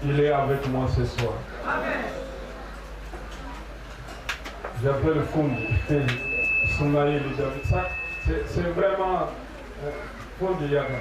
il est avec moi ce soir. J'appelle Fundi, Soumaïl David. Ça, c'est vraiment Fundi Yaga.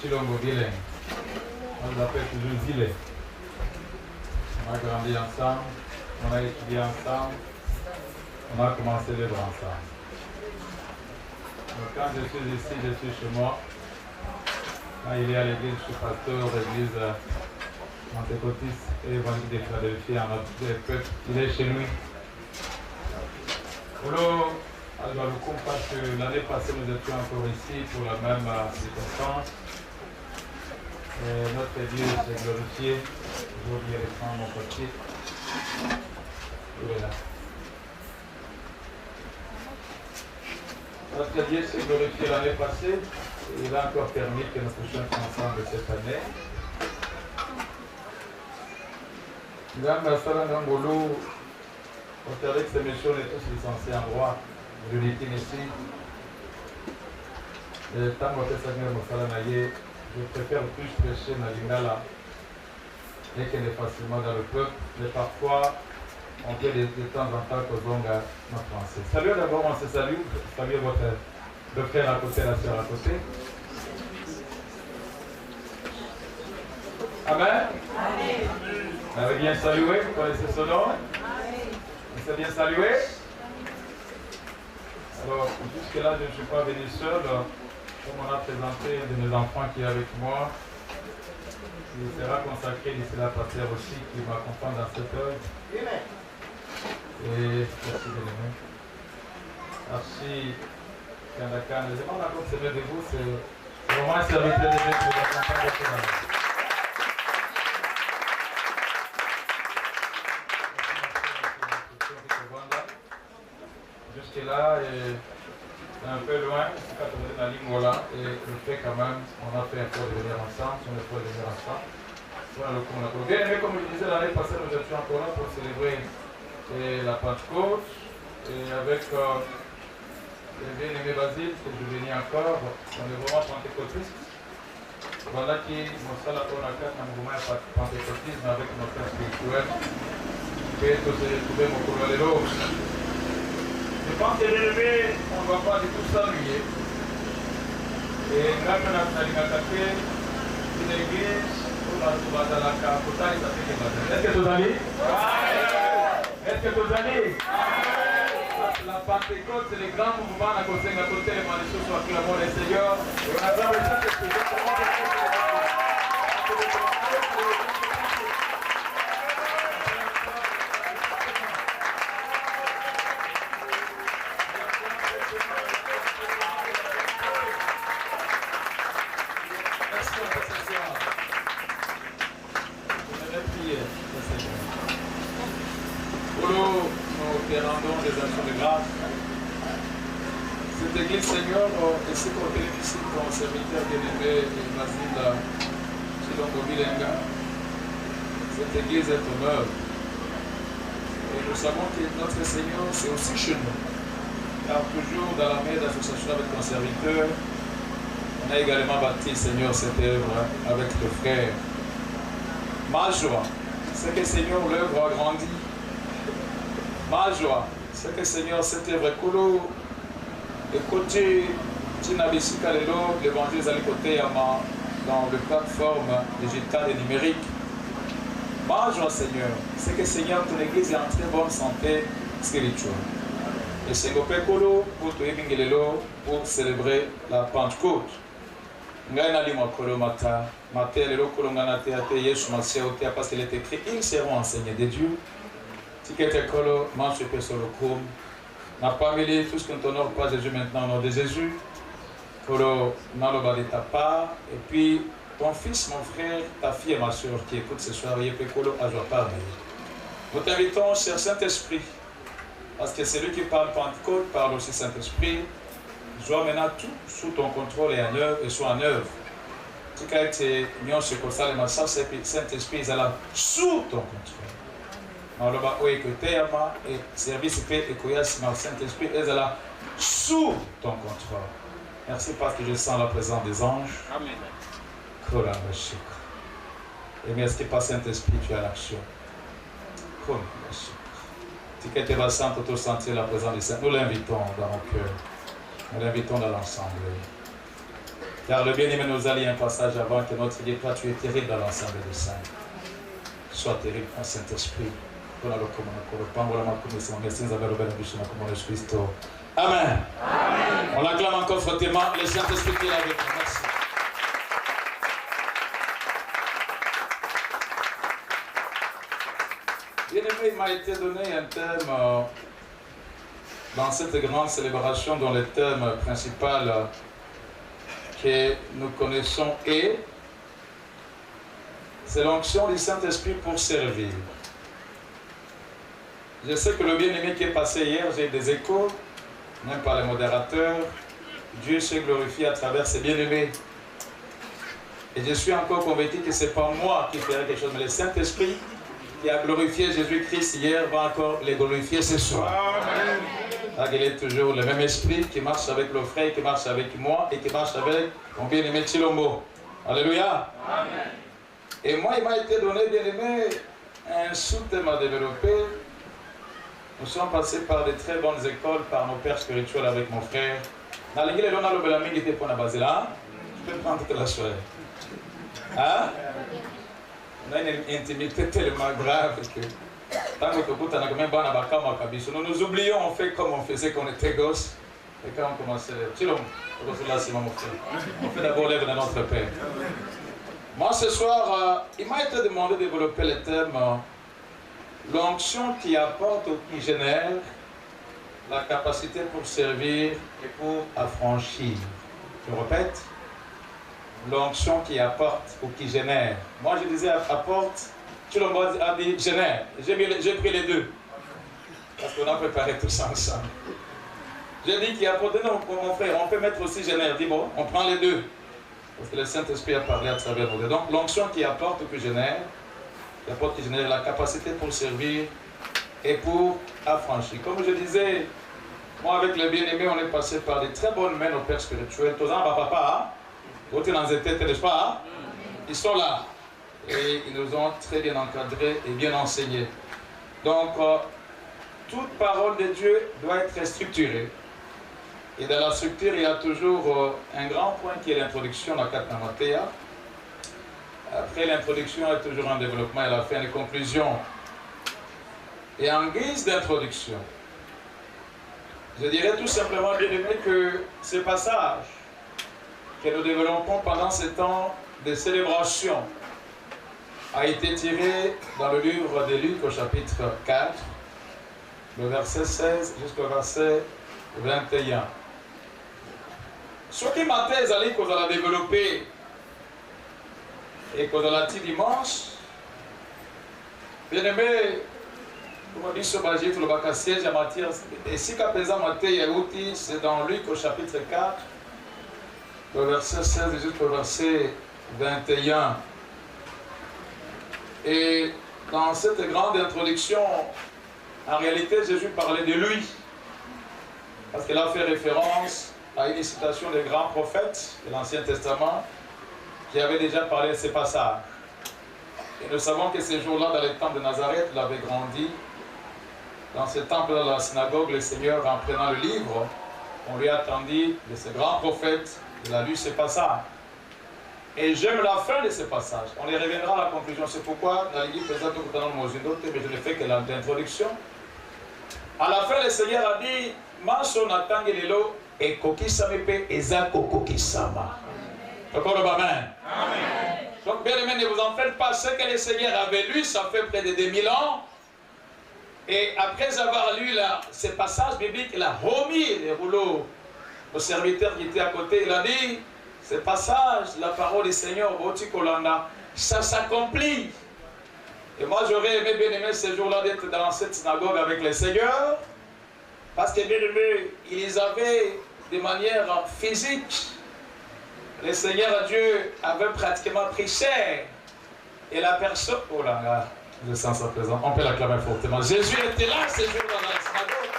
Chilongo Guilin. On l'appelle toujours Zile. On a grandi ensemble, on a étudié ensemble, on a commencé l'œuvre ensemble. Donc quand je suis ici, je suis chez moi. Quand il est à l'église, je suis pasteur de l'église pentecôtiste et évangélique de Philadelphie en notre peuple. Il est chez lui. Alors, parce que l'année passée, nous étions encore ici pour la même circonstance. Notre Dieu s'est glorifié. Je vais reprendre mon papier. Il est là. Notre Dieu s'est glorifié l'année passée. Et il a encore permis que nous puissions être ensemble cette année. On dirait que ces messieurs, on est tous licenciés en droit. Je l'ai dit ici. Tant que je préfère plus prêcher dans l'Ingala et qu'elle est facilement dans le peuple. Mais parfois, on peut de temps en temps que zonga notre français. Salut d'abord, on se salue. Saluez le frère à côté, la soeur à côté. Amen. Vous avez bien salué, vous connaissez son nom. Vous avez bien salué. Alors, jusque-là, je ne suis pas venu seul. Comme on a présenté un de mes enfants qui est avec moi, il sera consacré d'ici la pasteur aussi qui m'accompagne dans cette œuvre. Et merci de l'aimer. Merci, Kandakan. Je demande encore de vous, c'est vraiment un serviteur de Dieu qui vous accompagne de cette année. Jusque-là, c'est un peu loin, c'est quand on est dans la ligne voilà, et le fait quand même, on a fait un peu de venir ensemble, on a fait de venir ensemble. Voilà le coup, on a bien aimé, comme je disais l'année passée, nous étions encore là pour célébrer la Pentecôte, et avec le bien-aimé Basile, que je venais encore, on est vraiment pentecôtiste. Voilà qui nous sommes là pour la carte, un mouvement pentecôtisme avec nos frères spirituels, que tous se retrouver mon colonel. Je pense que l'élevé, on ne va pas du tout s'ennuyer. Et grâce à la Café, une église, on va se dans la capitale, ça fait que est-ce que vous allez? Est-ce que vous allez? La Pentecôte, c'est le grand mouvement à côté de côté, les choses sont acclamant les Seigneurs. Et on a besoin de ça, c'est ce nous rendons des actions de grâce. Cette église, Seigneur, et ce qu'on est ici, ton serviteur bien-aimé, Basile Chilongo Bilenga, cette église est ton œuvre. Et nous savons que notre Seigneur, c'est aussi chez nous. Car toujours dans la main d'association avec ton serviteur, on a également bâti, Seigneur, cette œuvre avec le frère. Ma joie, c'est que, Seigneur, l'œuvre a grandi. Ma joie, c'est que, Seigneur, cette œuvre est coulée. Et côté Tinabisika Lelo, l'évangile est à côté dans les plateformes digitales et numériques. Ma joie, Seigneur, c'est que, Seigneur, ton église est en très bonne santé spirituelle. Et c'est Gopekolo pour célébrer la Pentecôte. Parce qu'il est écrit, ils seront enseignés de Dieu. N'a pas mêlé tout ce qu'on t'honore pas Jésus maintenant au nom de Jésus. Kolo Naloba de ta part. Et puis ton fils, mon frère, ta fille et ma soeur qui écoutent ce soir, Yepekolo à joie parler. Nous t'invitons, cher Saint-Esprit, parce que celui qui parle Pentecôte parle aussi Saint-Esprit. Joie maintenant tout sous ton contrôle et en œuvre et soit en œuvre. Tu as été mis en ce constat, le Saint-Esprit est là sous ton contrôle. Maloba oye que teyama et service pe et koyas ma Saint-Esprit est là sous ton contrôle. Merci parce que je sens la présence des anges. Amen. Et merci par Saint-Esprit tu as l'action. Tu que tu vas sentir la présence des saints. Nous l'invitons dans nos cœurs. Nous l'invitons dans l'ensemble. Car le bien-aimé nous allie un passage avant que notre Dieu, toi tu es terrible dans l'ensemble des saints. Sois terrible en Saint-Esprit. Amen. On l'acclame encore fortement. Le Saint-Esprit qui est avec nous. Merci. Bien-aimé, il m'a été donné un thème dans cette grande célébration dont le thème principal que nous connaissons est c'est l'onction du Saint-Esprit pour servir. Je sais que le bien-aimé qui est passé hier, j'ai des échos, même par les modérateurs. Dieu se glorifie à travers ses bien-aimés. Et je suis encore convaincu que ce n'est pas moi qui ferai quelque chose, mais le Saint-Esprit qui a glorifié Jésus-Christ hier va encore les glorifier ce soir. Amen. Il est toujours le même esprit qui marche avec le frère, qui marche avec moi et qui marche avec mon bien-aimé Chilombo. Alléluia. Amen. Et moi, il m'a été donné, bien-aimé, un sous-thème à développer. Nous sommes passés par de très bonnes écoles, par nos pères spirituels avec mon frère. Dans l'église, on a le Belami qui était pour la base là. Je peux prendre toute la soirée. Hein? On a une intimité tellement grave que tant que nous nous oublions, on fait comme on faisait quand on était gosse. Et quand on commençait, on fait d'abord l'œuvre de notre Père. Moi ce soir, il m'a été demandé de développer le thème l'onction qui apporte ou qui génère la capacité pour servir et pour affranchir. Je répète, l'onction qui apporte ou qui génère. Moi je disais apporte, tu a dit génère. J'ai pris les deux. Parce qu'on a préparé tout ça ensemble. J'ai dit qu'il apporte, non mon frère, on peut mettre aussi génère. Dis bon, on prend les deux. Parce que le Saint-Esprit a parlé à travers nous. Donc l'onction qui apporte ou qui génère la capacité pour servir et pour affranchir. Comme je disais, moi avec les bien-aimés, on est passé par des très bonnes mains, nos pères spirituels. Tous en papa, n'est-ce pas? Ils sont là. Et ils nous ont très bien encadrés et bien enseignés. Donc, toute parole de Dieu doit être structurée. Et dans la structure, il y a toujours un grand point qui est l'introduction, la Katnamatea. Après l'introduction, il y a toujours un développement et la fin des conclusions. Et en guise d'introduction, je dirais tout simplement, bien aimé, que ce passage que nous développons pendant ce temps de célébration a été tiré dans le livre de Luc au chapitre 4, le verset 16 jusqu'au verset 21. Ce qui m'a fait aller qu'on a développé et qu'on a dit dimanche, bien aimé, comme on dit sur le siège à matière, et si qu'à présent c'est dans Luc au chapitre 4, le verset 16 jusqu'au verset 21. Et dans cette grande introduction, en réalité, Jésus parlait de lui. Parce qu'il a fait référence à une citation des grands prophètes de l'Ancien Testament qui avaient déjà parlé de ces passages. Et nous savons que ces jours-là, dans le temple de Nazareth, il avait grandi. Dans ce temple de la synagogue, le Seigneur, en prenant le livre, on lui a attendu de ces grands prophètes. Il a lu ces passages. Et j'aime la fin de ces passages. On y reviendra à la conclusion. C'est pourquoi, dans l'église présente, mais je ne fais que l'introduction. À la fin, le Seigneur a dit, Manso natangi lelo et kokisame pe ezako kokisama. Encore le amen. Donc, bien aimé, ne vous en faites pas. Ce que le Seigneur avait lu, ça fait près de 2000 ans. Et après avoir lu là, ces passages bibliques, il a remis les rouleaux au serviteur qui était à côté. Il a dit, ces passages, la parole du Seigneur, ça s'accomplit. Et moi, j'aurais aimé, bien aimé, ce jour-là, d'être dans cette synagogue avec le Seigneur. Parce que, bien aimé, ils les avaient de manière physique. Le Seigneur Dieu avait pratiquement pris chair. Et la personne... Oh là là, je sens sa présence. On peut l'acclamer fortement. Jésus était là ce jour dans la synagogue.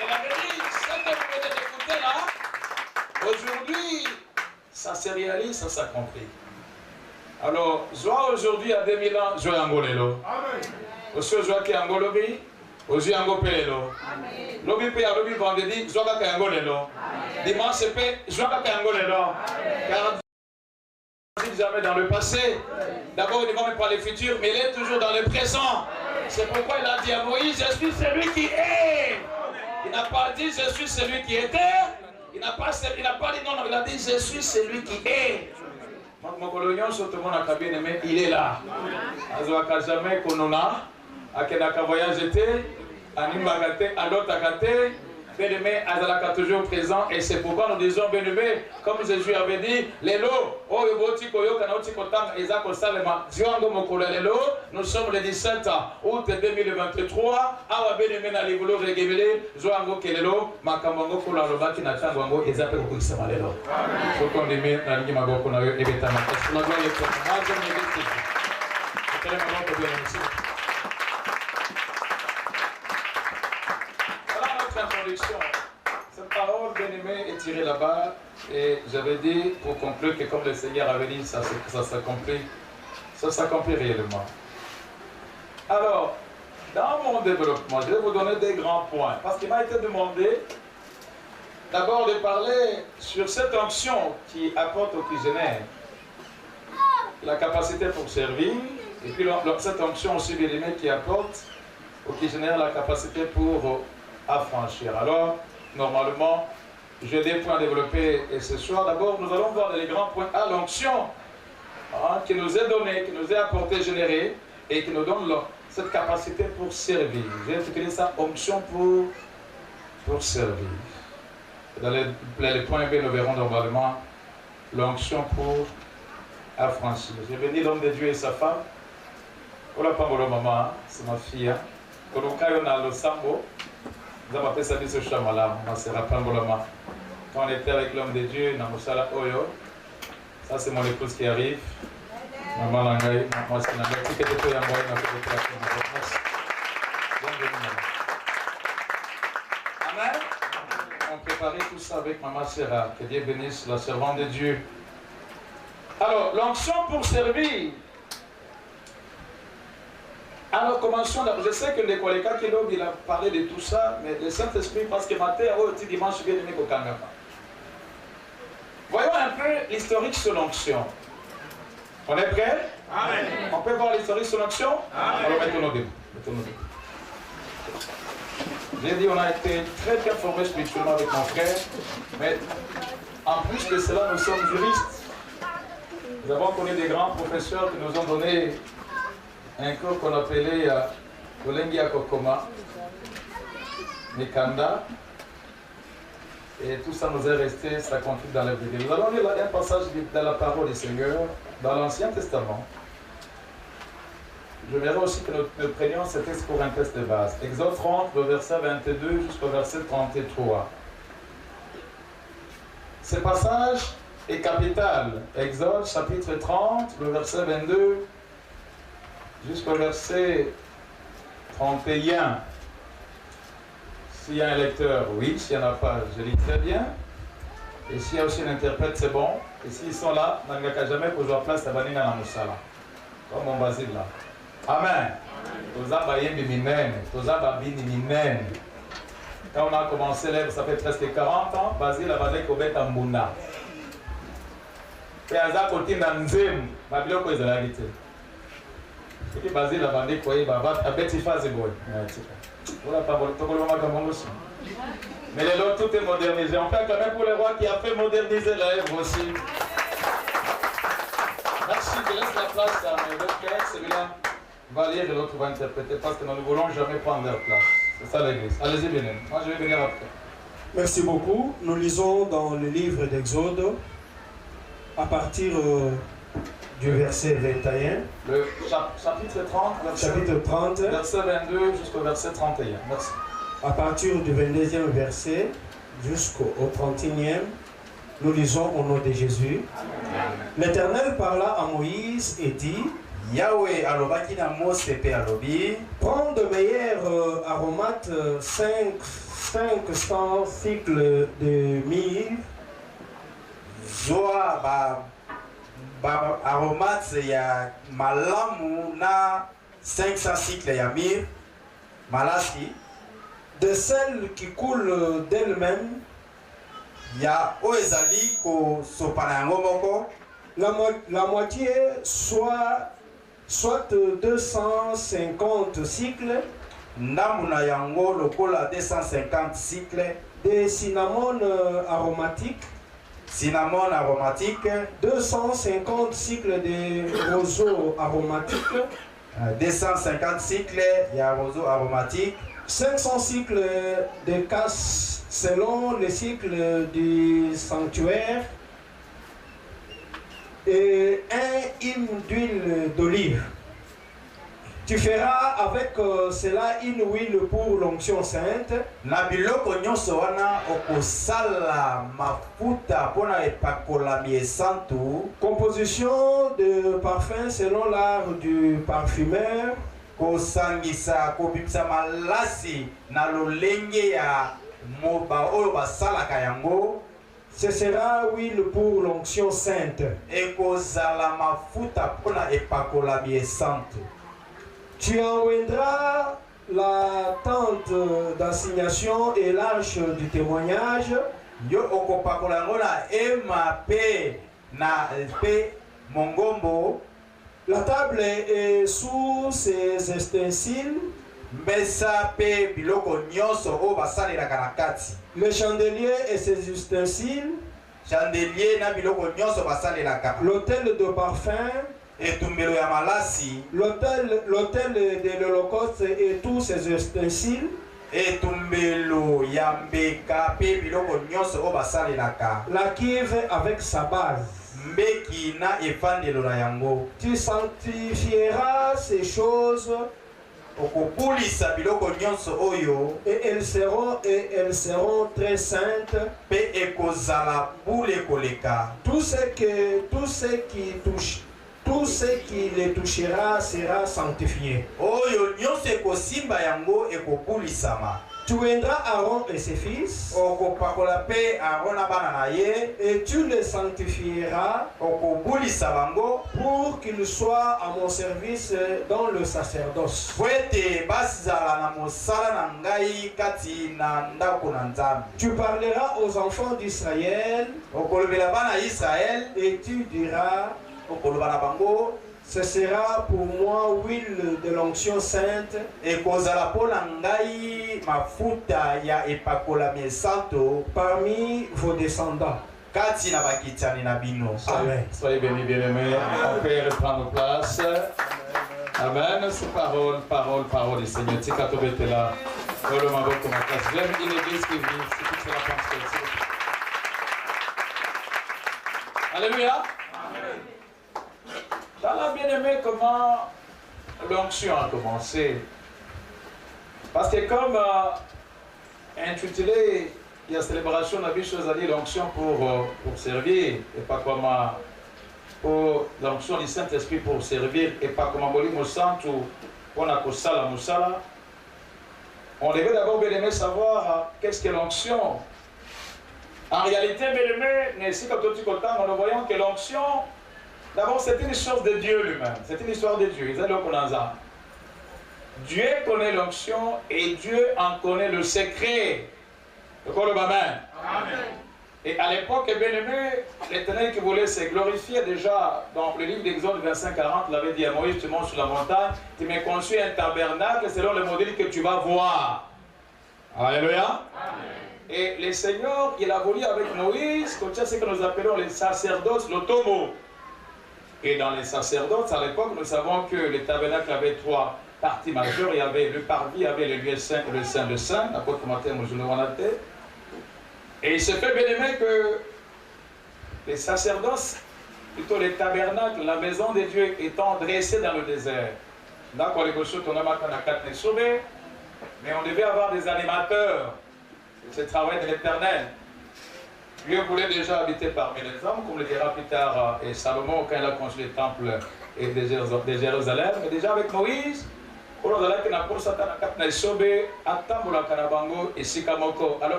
Il avait dit, ce que vous venez d'écouter là, aujourd'hui, ça se réalise, ça s'accomplit. Alors, joie aujourd'hui à 2000 ans, joie Angolelo. Amen. Aussi, joie qui est Angolobi, aussi Angopelelo. Lobi pe alobi vendredi, joie qui est Angolelo. Dimanche, joie qui est Angolelo. Car jamais dans le passé. D'abord, il ne va même pas le futur, mais il est toujours dans le présent. C'est pourquoi il a dit à Moïse, je suis celui qui est. Il n'a pas dit, je suis celui qui était. Il n'a pas dit non, il a dit, je suis celui qui est. Il est là. Jamais qu'on a, à Kenaka voyage était, à Nimbagate, à l'autre Akate, bien-aimé, Azalaka toujours présent, et c'est pourquoi nous disons, bien-aimé, comme Jésus avait dit, Lelo, oh, Yoboti Koyo, Kanoti Kotam, Ezako Salema, Ziongo Mokole Lelo, nous sommes le 17 août 2023, Awa bien-aimé, Nalivolo, Regemele, Zoango Kelelo, Makamongo Kola Lobaki, Natangwango, Ezape Kokusama Lelo. Ce qu'on dit, Naligi Magoko Nayo, Ebetama, parce que la gloire est pour moi, je me dis, c'est très important de bien ici. Introduction. Cette parole bien-aimée est tirée là-bas et j'avais dit pour conclure que comme le Seigneur avait dit, ça s'accomplit réellement. Alors, dans mon développement, je vais vous donner des grands points parce qu'il m'a été demandé d'abord de parler sur cette onction qui apporte au cuisinier la capacité pour servir et puis cette onction aussi bien-aimée qui apporte au cuisinier la capacité pour affranchir. Alors, normalement, j'ai des points à développer et ce soir, d'abord, nous allons voir les grands points à l'onction qui nous est donnée, qui nous est apportée, générée et qui nous donne cette capacité pour servir. J'ai intitulé ça onction pour servir. Dans les points B, nous verrons normalement l'onction pour affranchir. J'ai béni l'homme de Dieu et sa femme. Ola Pambolo Maman, c'est ma fille. Kolokayo na lo sambo. Nous avons appelé ça Biso Shamala, quand on était avec l'homme de Dieu, Namusala Oyo, ça c'est mon épouse qui arrive. Maman Langaï, moi c'est Nangaï, qui était tout Yangaï, n'a pas de place. Bienvenue. Amen. On préparait tout ça avec Maman Serra, que Dieu bénisse la servante de Dieu. Alors, l'onction pour servir. Alors commençons, je sais que les collègues qui l'ont il a parlé de tout ça, mais le Saint-Esprit, parce que matin, aussi dimanche, bien aimé au Kangama. Voyons un peu l'historique sur l'onction. On est prêt? Amen. On peut voir l'historique sur l'onction? Alors mettons-nous debout. J'ai dit, on a été très bien formés spirituellement avec mon frère, mais en plus de cela, nous sommes juristes. Nous avons connu des grands professeurs qui nous ont donné un cours qu'on appelait Olengi Akokoma, Mikanda, et tout ça nous est resté, ça conflit dans la Bible. Nous allons lire un passage dans la parole du Seigneur, dans l'Ancien Testament. Je verrai aussi que nous prenions ce texte pour un texte de base. Exode 30, le verset 22 jusqu'au verset 33. Ce passage est capital. Exode chapitre 30, le verset 22 jusqu'au verset 31. S'il y a un lecteur, oui. S'il n'y en a pas, je lis très bien. Et s'il y a aussi un interprète, c'est bon. Et s'ils sont là, on n'a jamais pour jouer place à Banina dans Moussala. Comme mon Basile là. Amen. Quand on a commencé l'œuvre, ça fait presque 40 ans, Basile a basé Kobet Ambuna. Et à ça, côté Nanzem, Babylon, quoi, ils ont l'habité. Et Basile a bandé quoi, il va battre à Betifa Zeboy. Voilà, pas bon aussi. Mais les lots, tout est modernisé. On fait quand même pour le roi qui a fait moderniser la œuvre aussi. Merci, je laisse la place à mes deux frères. Celui-là va lire et l'autre va interpréter parce que nous ne voulons jamais prendre leur place. C'est ça l'église. Allez-y, bien. Moi, je vais venir après. Merci beaucoup. Nous lisons dans le livre d'Exode, à partir du verset 21. Le chapitre 30, Chapitre 30. Verset 22 jusqu'au verset 31. Merci. À partir du 22e verset jusqu'au 31e, nous lisons au nom de Jésus. L'Éternel parla à Moïse et dit: Yahweh alobaki na Mose pe alobi, prends de meilleurs aromates 500 cycles de myrrhe, zoa ba aromate ya malamu na 500 cycles ya myrrhe, malasi, de celles qui coulent d'elles-mêmes, ya oyo ezali kosopana yango moko, la moitié soit 250 cycles, ndambu na yango lokola 250 cycles, de cinnamon aromatique, 250 cycles de roseau aromatique, 250 cycles ya roseau aromatique, 500 cycles de casse selon les cycles du sanctuaire, et un hymne d'huile d'olive. Tu feras avec cela une huile pour l'onction sainte. Na biloko nyonso wana okosala mafuta pona epakolami esantu, Composition de parfum selon l'art du parfumeur. kosangisa kobimisa malasi na lolenge ya moba oyo basalaka yango. Ce sera huile pour l'onction sainte. Ekozala mafuta pona epakolami esantu. Tu enlèveras la tente d'assignation et l'arche du témoignage. Yo okopakola yango na ema pe na pe mongombo. La table est sous ses ustensiles. Mesa pe biloko nyonso oyo basalelaka na kati. Le chandelier et ses ustensiles. Chandelier na biloko nyonso basalelaka. L'autel de parfum. Etumbelo ya malasi. L'autel de l'Holocauste et tous ses ustensiles. Etumbelo ya mbeka pe biloko nyonso oyo basalelaka. La cuve avec sa base. Mbeki na efandelo na yango. Tu sanctifieras ces choses. Okobulisa biloko nyonso oyo. Et elles seront très saintes. Pe ekozala bule koleka. Tout ce qui les touchera sera sanctifié. Oyo nyonso ekosimba yango ekobulisama. Tu viendras Aaron et ses fils. Okopakola pe Aaron na bana na ye. Et tu les sanctifieras. Okobulisa bango. Pour qu'ils soient à mon service dans le sacerdoce. Fwete bazala na mosala na ngai kati na ndako na Nzambe. Tu parleras aux enfants d'Israël. Okolobela bana Israël. Et tu diras: okoloba na bango, ce sera pour moi huile de l'onction sainte. Ekozala pona ngai mafuta ya epakolami esanto parmi vos descendants. Kati na bakitani na bino. Amen. Soyez bénis, bien-aimés. On peut reprendre place. Amen. C'est parole du Seigneur. Tikato betela. J'aime une église qui vit. C'est toute la pensée. Alléluia. Dans la bien-aimée, comment l'onction a commencé? Parce que comme intitulé, il y a célébration, on a vu chose à dire l'onction pour servir, et pas comment pour l'onction du Saint-Esprit pour servir, et pas comment moli mosantu, on a kosala musala. On devait d'abord bien-aimé savoir qu'est-ce que l'onction. En réalité, bien-aimé, ici comme tout le nous voyons que l'onction, d'abord, c'est une chose de Dieu lui-même. C'est une histoire de Dieu. Dieu connaît l'onction et Dieu en connaît le secret. Amen. Et à l'époque, bien-aimé, l'Éternel qui voulait se glorifier déjà dans le livre d'Exode 25-40, il avait dit à Moïse: tu montes sur la montagne, tu m'as conçu un tabernacle selon le modèle que tu vas voir. Alléluia. Et le Seigneur, il a voulu avec Moïse, comme ce que nous appelons les sacerdoces, l'automo. Et dans les sacerdoces, à l'époque, nous savons que le tabernacle avait 3 parties majeures. Il y avait le parvis, il y avait le lieu saint et le saint de saint. Et il se fait bien aimé que les sacerdoces, plutôt les tabernacles, la maison de Dieu étant dressée dans le désert. D'accord, les gauchos, on a maintenant 4 sauvés, mais on devait avoir des animateurs. C'est le travail de l'Éternel. Dieu voulait déjà habiter parmi les hommes, comme le dira plus tard et Salomon quand il a construit le temple de Jérusalem. Mais déjà avec Moïse, alors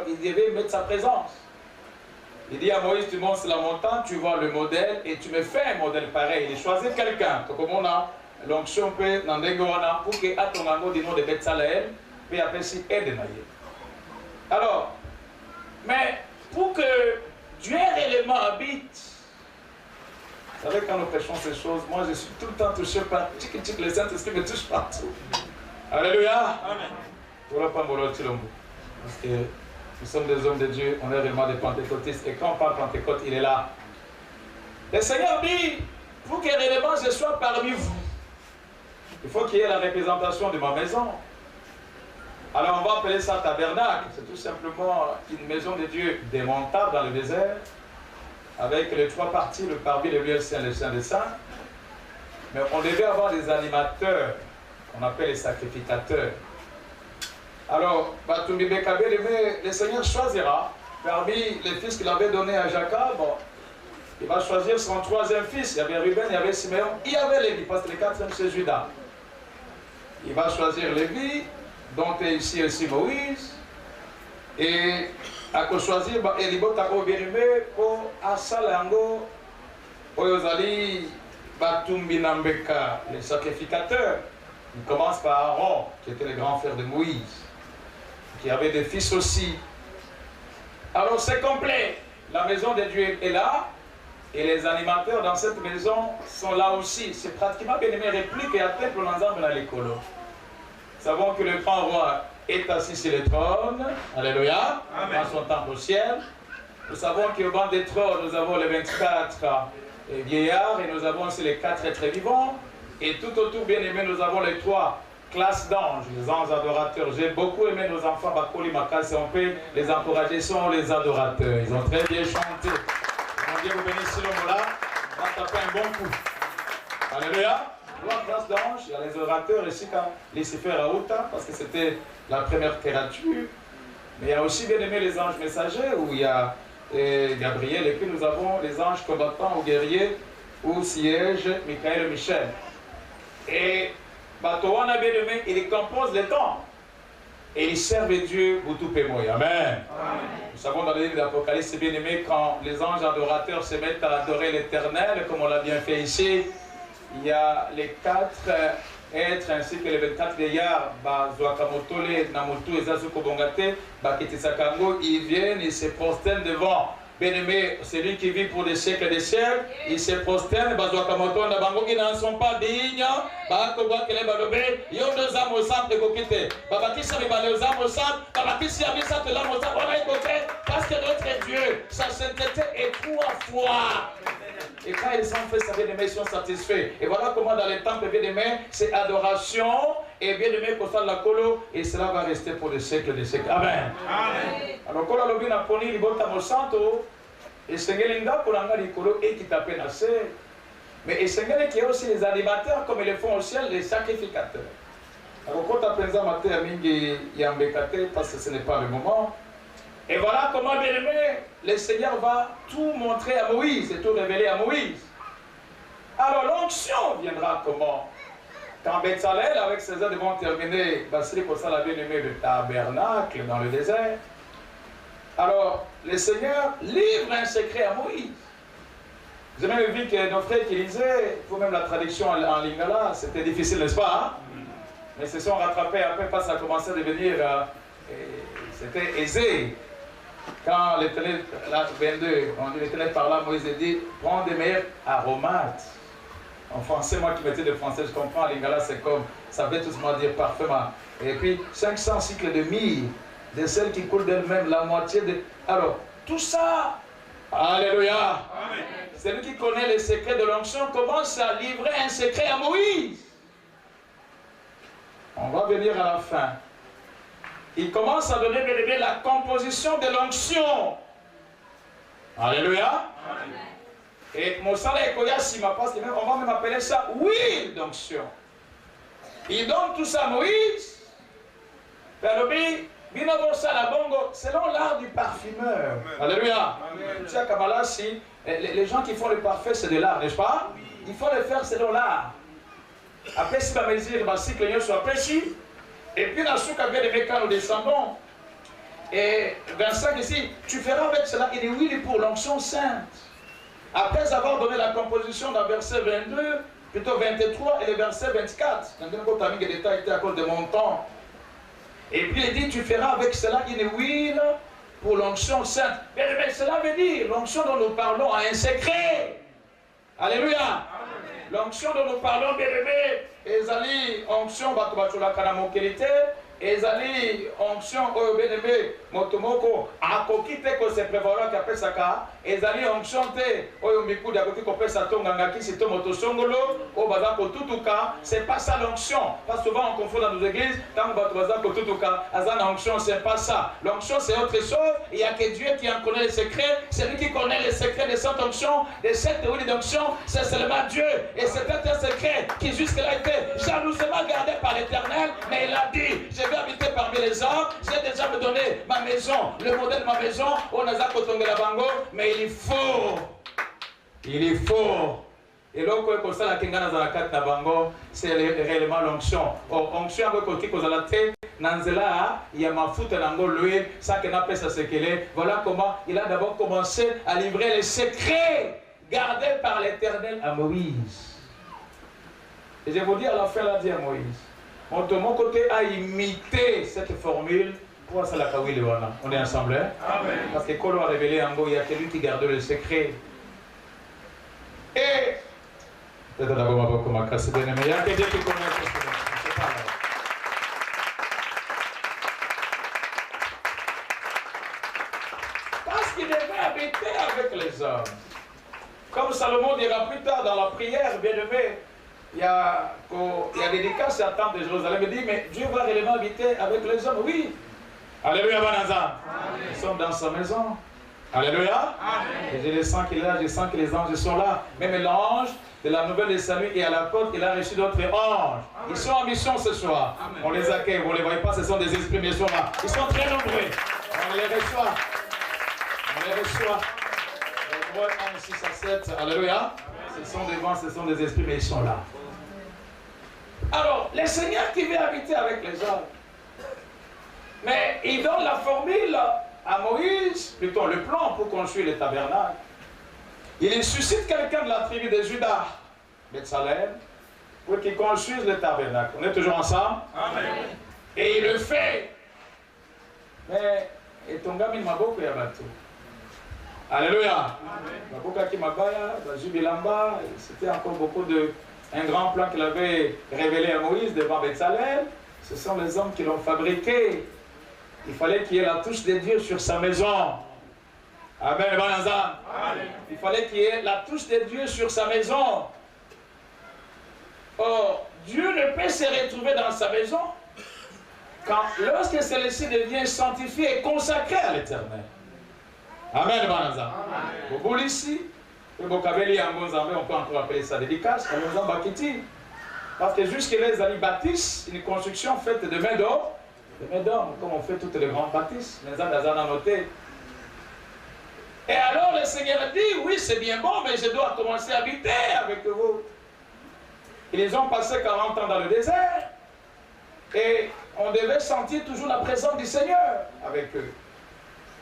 il devait mettre sa présence. Il dit à Moïse, tu montes sur la montagne, tu vois le modèle et tu me fais un modèle pareil. Il choisit quelqu'un, comme on a l'onction pour que à ton anneau du nom de Bethsalem, puis après si aide. Alors, mais pour que Dieu réellement habite, vous savez, quand nous prêchons ces choses, moi je suis tout le temps touché par le Saint-Esprit me touche partout. Alléluia. Amen. Voilà pas parce que nous sommes des hommes de Dieu, on est réellement des pentecôtistes, et quand on parle Pentecôte, il est là. Le Seigneur dit, pour que réellement je sois parmi vous, il faut qu'il y ait la représentation de ma maison. Alors on va appeler ça tabernacle, c'est tout simplement une maison de Dieu démontable dans le désert, avec les 3 parties, le parvis, le lieu saint, le saint des saints. Mais on devait avoir des animateurs, qu'on appelle les sacrificateurs. Alors, le Seigneur choisira, parmi les fils qu'il avait donnés à Jacob, il va choisir son 3e fils. Il y avait Ruben, il y avait Siméon, il y avait Lévi, parce que le 4e c'est Judas. Il va choisir Lévi, dont est ici aussi Moïse, et à choisir Elibotako Bérimé pour Asalango, Oyozali Batumbinambeka, les sacrificateurs. Il commence par Aaron, qui était le grand frère de Moïse, qui avait des fils aussi. Alors c'est complet, la maison de Dieu est là, et les animateurs dans cette maison sont là aussi. C'est pratiquement bien aimé réplique et à temple l'ensemble dans l'école. Nous savons que le grand roi est assis sur le trône, alléluia, dans son temple au ciel. Nous savons qu'au banc des trônes, nous avons les 24 vieillards et nous avons aussi les 4 êtres vivants. Et tout autour, bien aimé, nous avons les 3 classes d'anges, les anges adorateurs. J'ai beaucoup aimé nos enfants, Bakoli Makas, et on peut les encourager, sont les adorateurs. Ils ont très bien chanté. Mon Dieu vous bénisse ce mot-là, on a tapé un bon coup. Alléluia. 3 classes d'anges, il y a les orateurs ici quand Lucifer a Outa, parce que c'était la première créature. Mais il y a aussi bien aimé les anges messagers, où il y a Gabriel, et puis nous avons les anges combattants ou guerriers, où siègent Michael et Michel. Et Batowana bien aimé, il compose les temps. Et ils servent Dieu pour tout pémoy. Amen. Nous savons dans le livre d'Apocalypse, c'est bien aimé, quand les anges adorateurs se mettent à adorer l'Éternel, comme on l'a bien fait ici, il y a les 4 êtres ainsi que les 24 vieillards, ils viennent, ils se prosternent devant. Bien-aimé, celui qui vit pour des siècles et des siècles, ils se prosternent, ils n'en sont pas dignes, parce que notre Dieu, sa sainteté est 3 fois. Et quand ils ont fait ça, bien-aimés, ils sont satisfaits. Et voilà comment dans les temples, bien-aimés, c'est adoration, et bien-aimé, pour ça, la colo, et cela va rester pour des siècles et des siècles. Amen. Amen. Alors, quand la lobby n'a pas ni l'ibota mosanto, et Sengelinga pour l'anga l'icolo et qui tapait la serre. Mais et Sengele qui est aussi les animateurs, comme ils le font au ciel, les sacrificateurs. Alors, quand tu as matin à Mingi Yambekate, parce que ce n'est pas le moment. Et voilà comment, bien aimé, le Seigneur va tout montrer à Moïse et tout révéler à Moïse. Alors l'onction viendra comment? Quand Bethsalel avec ses hommes vont terminer, c'est pour ça la bien-aimée le tabernacle dans le désert. Alors le Seigneur livre un secret à Moïse. J'ai même vu que nos frères qui lisaient, il faut même la traduction en lingala, c'était difficile, n'est-ce pas? Mais ils se sont rattrapés après parce que ça a commencé à devenir, c'était aisé. Quand l'Éternel, là 22, on dit l'Éternel parla, Moïse dit, prends des meilleurs aromates. En français, moi qui mettais de français, je comprends, lingala c'est comme, ça veut tout simplement dire parfumant. Et puis 500 cycles de myrrhe, de celle qui coule d'elle-même, la moitié de... Alors, tout ça, alléluia. Celui qui connaît les secrets de l'onction commence à livrer un secret à Moïse. On va venir à la fin. Il commence à donner la composition de l'onction. Alléluia. Et Mosala et Koyasi, on va même appeler ça huile d'onction. Il donne tout ça à Moïse. Selon l'art du parfumeur. Alléluia. Les gens qui font le parfum, c'est de l'art, n'est-ce pas? Il faut le faire selon l'art. Après, si ma mesure, ma cycle, soit précis. Et puis, dans ce cas, quand nous descendons, et 25 ici, tu feras avec cela une huile pour l'onction sainte. Après avoir donné la composition dans verset 22, plutôt 23 et le verset 24, des détails à cause de mon temps. Et puis il dit, tu feras avec cela une huile pour l'onction sainte. Mais cela veut dire, l'onction dont nous parlons a un secret. Alléluia. L'onction dont nous parlons, bien aimé, ezali onction batula kanamo qualité, ezali onction bien aimé, motomoko akokite ko se prévoit qu'appelle ça ka, ezali onction te oyo miku d'akoki ko pesa tonga ki sito motosongolo o baza ko tutuka, c'est pas ça l'onction. Pas souvent on confond dans nos églises, tant baza ko tutuka, azana onction c'est pas ça. L'onction c'est autre chose, il y a que Dieu qui en connaît les secrets, celui qui connaît les secrets de cette onction, de cette huile d'onction, c'est seulement Dieu. Et c'est un secret qui jusque-là était jalousement gardé par l'Éternel, mais il a dit, je vais habiter parmi les hommes, j'ai déjà me donné ma maison, le modèle de ma maison, on a la bango, mais il faut. Et là, comme ça, la kengana dans la carte na bango, c'est réellement l'onction. Onction avec côté que la tête, nanzela, il y a ma foute nango l'huile, ça que n'a pas ça c'est qu'elle est. Voilà comment il a d'abord commencé à livrer les secrets gardés par l'Éternel à Moïse. Et je vais vous dire à la fin, là, dit à Moïse, de mon côté, a imité cette formule pour ça la kawili wana. On est ensemble, hein? Amen. Parce que quand on a révélé en gros, il y a quelqu'un qui garde le secret. Et peut-être d'abord, on va comme à casser des mais il y a quelqu'un qui connaît ce que c'est pas là. Parce qu'il devait habiter avec les hommes. Comme Salomon dira plus tard dans la prière, bien aimé, il y a dédicace à Temple de Jérusalem. Il dit, mais Dieu va réellement habiter avec les hommes. Oui. Alléluia, Banazan. Nous sommes dans sa maison. Alléluia. Amen. Et je les sens qu'il est là, je sens que les anges sont là. Même l'ange de la nouvelle de salut est à la porte, il a reçu d'autres anges. Ils sont en mission ce soir. Amen. On les accueille, vous ne les voyez pas, ce sont des esprits, mais ils sont là. Ils sont très nombreux. On les reçoit. On les reçoit. 1, 6 à 7. Alléluia. Ce sont des vents, ce sont des esprits, mais ils sont là. Alors, le Seigneur qui veut habiter avec les hommes, mais il donne la formule à Moïse, plutôt le plan pour construire le tabernacle. Il suscite quelqu'un de la tribu de Juda, Bethsalem, pour qu'il construise le tabernacle. On est toujours ensemble? Amen. Et il le fait. Mais, et ton gars, il m'a beaucoup abattu. Alléluia. C'était encore beaucoup de... Un grand plan qu'il avait révélé à Moïse devant Bethsalem. Ce sont les hommes qui l'ont fabriqué. Il fallait qu'il y ait la touche de Dieu sur sa maison. Amen. Il fallait qu'il y ait la touche de Dieu sur sa maison. Or, Dieu ne peut se retrouver dans sa maison lorsque celle-ci devient sanctifiée et consacrée à l'Éternel. Amen. Vous voulez ici, on peut encore appeler ça dédicace, parce que jusque-là, ils allaient bâtissent une construction faite de main d'homme, comme on fait toutes les grandes bâtisses. Les hommes ont noté. Et alors le Seigneur dit, oui, c'est bien bon, mais je dois commencer à habiter avec vous. Ils ont passé 40 ans dans le désert, et on devait sentir toujours la présence du Seigneur avec eux.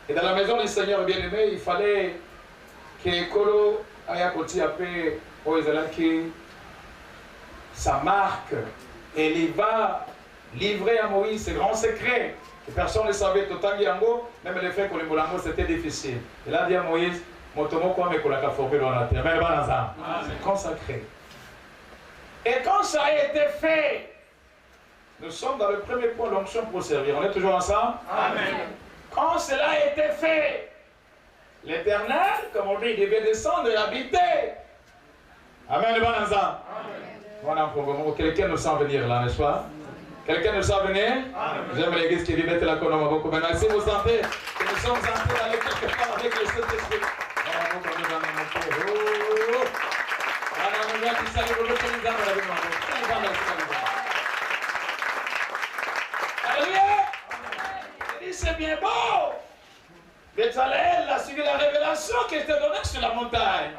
Et dans la maison du Seigneur bien-aimé, il fallait que Kolo Ayakoti appelle aux Israéliens sa marque. Et il va livrer à Moïse ce grand secret que personne ne savait. Même le fait que le Molango c'était difficile. Il a dit à Moïse, c'est consacré. Et quand ça a été fait, Nous sommes dans le premier point, l'onction pour servir. On est toujours ensemble? Amen. Quand cela a été fait, l'Éternel, comme on dit, il devait descendre et habiter. Amen, le bon ensemble. Voilà, quelqu'un nous sent venir là, n'est-ce pas? Quelqu'un nous sent venir? J'aime l'église qui vit mettre la colonne beaucoup. Maintenant, si vous sentez que nous sommes entrés dans quelque part avec le Saint-Esprit, alléluia! C'est bien beau! Bézalel a suivi la révélation qui était donnée sur la montagne.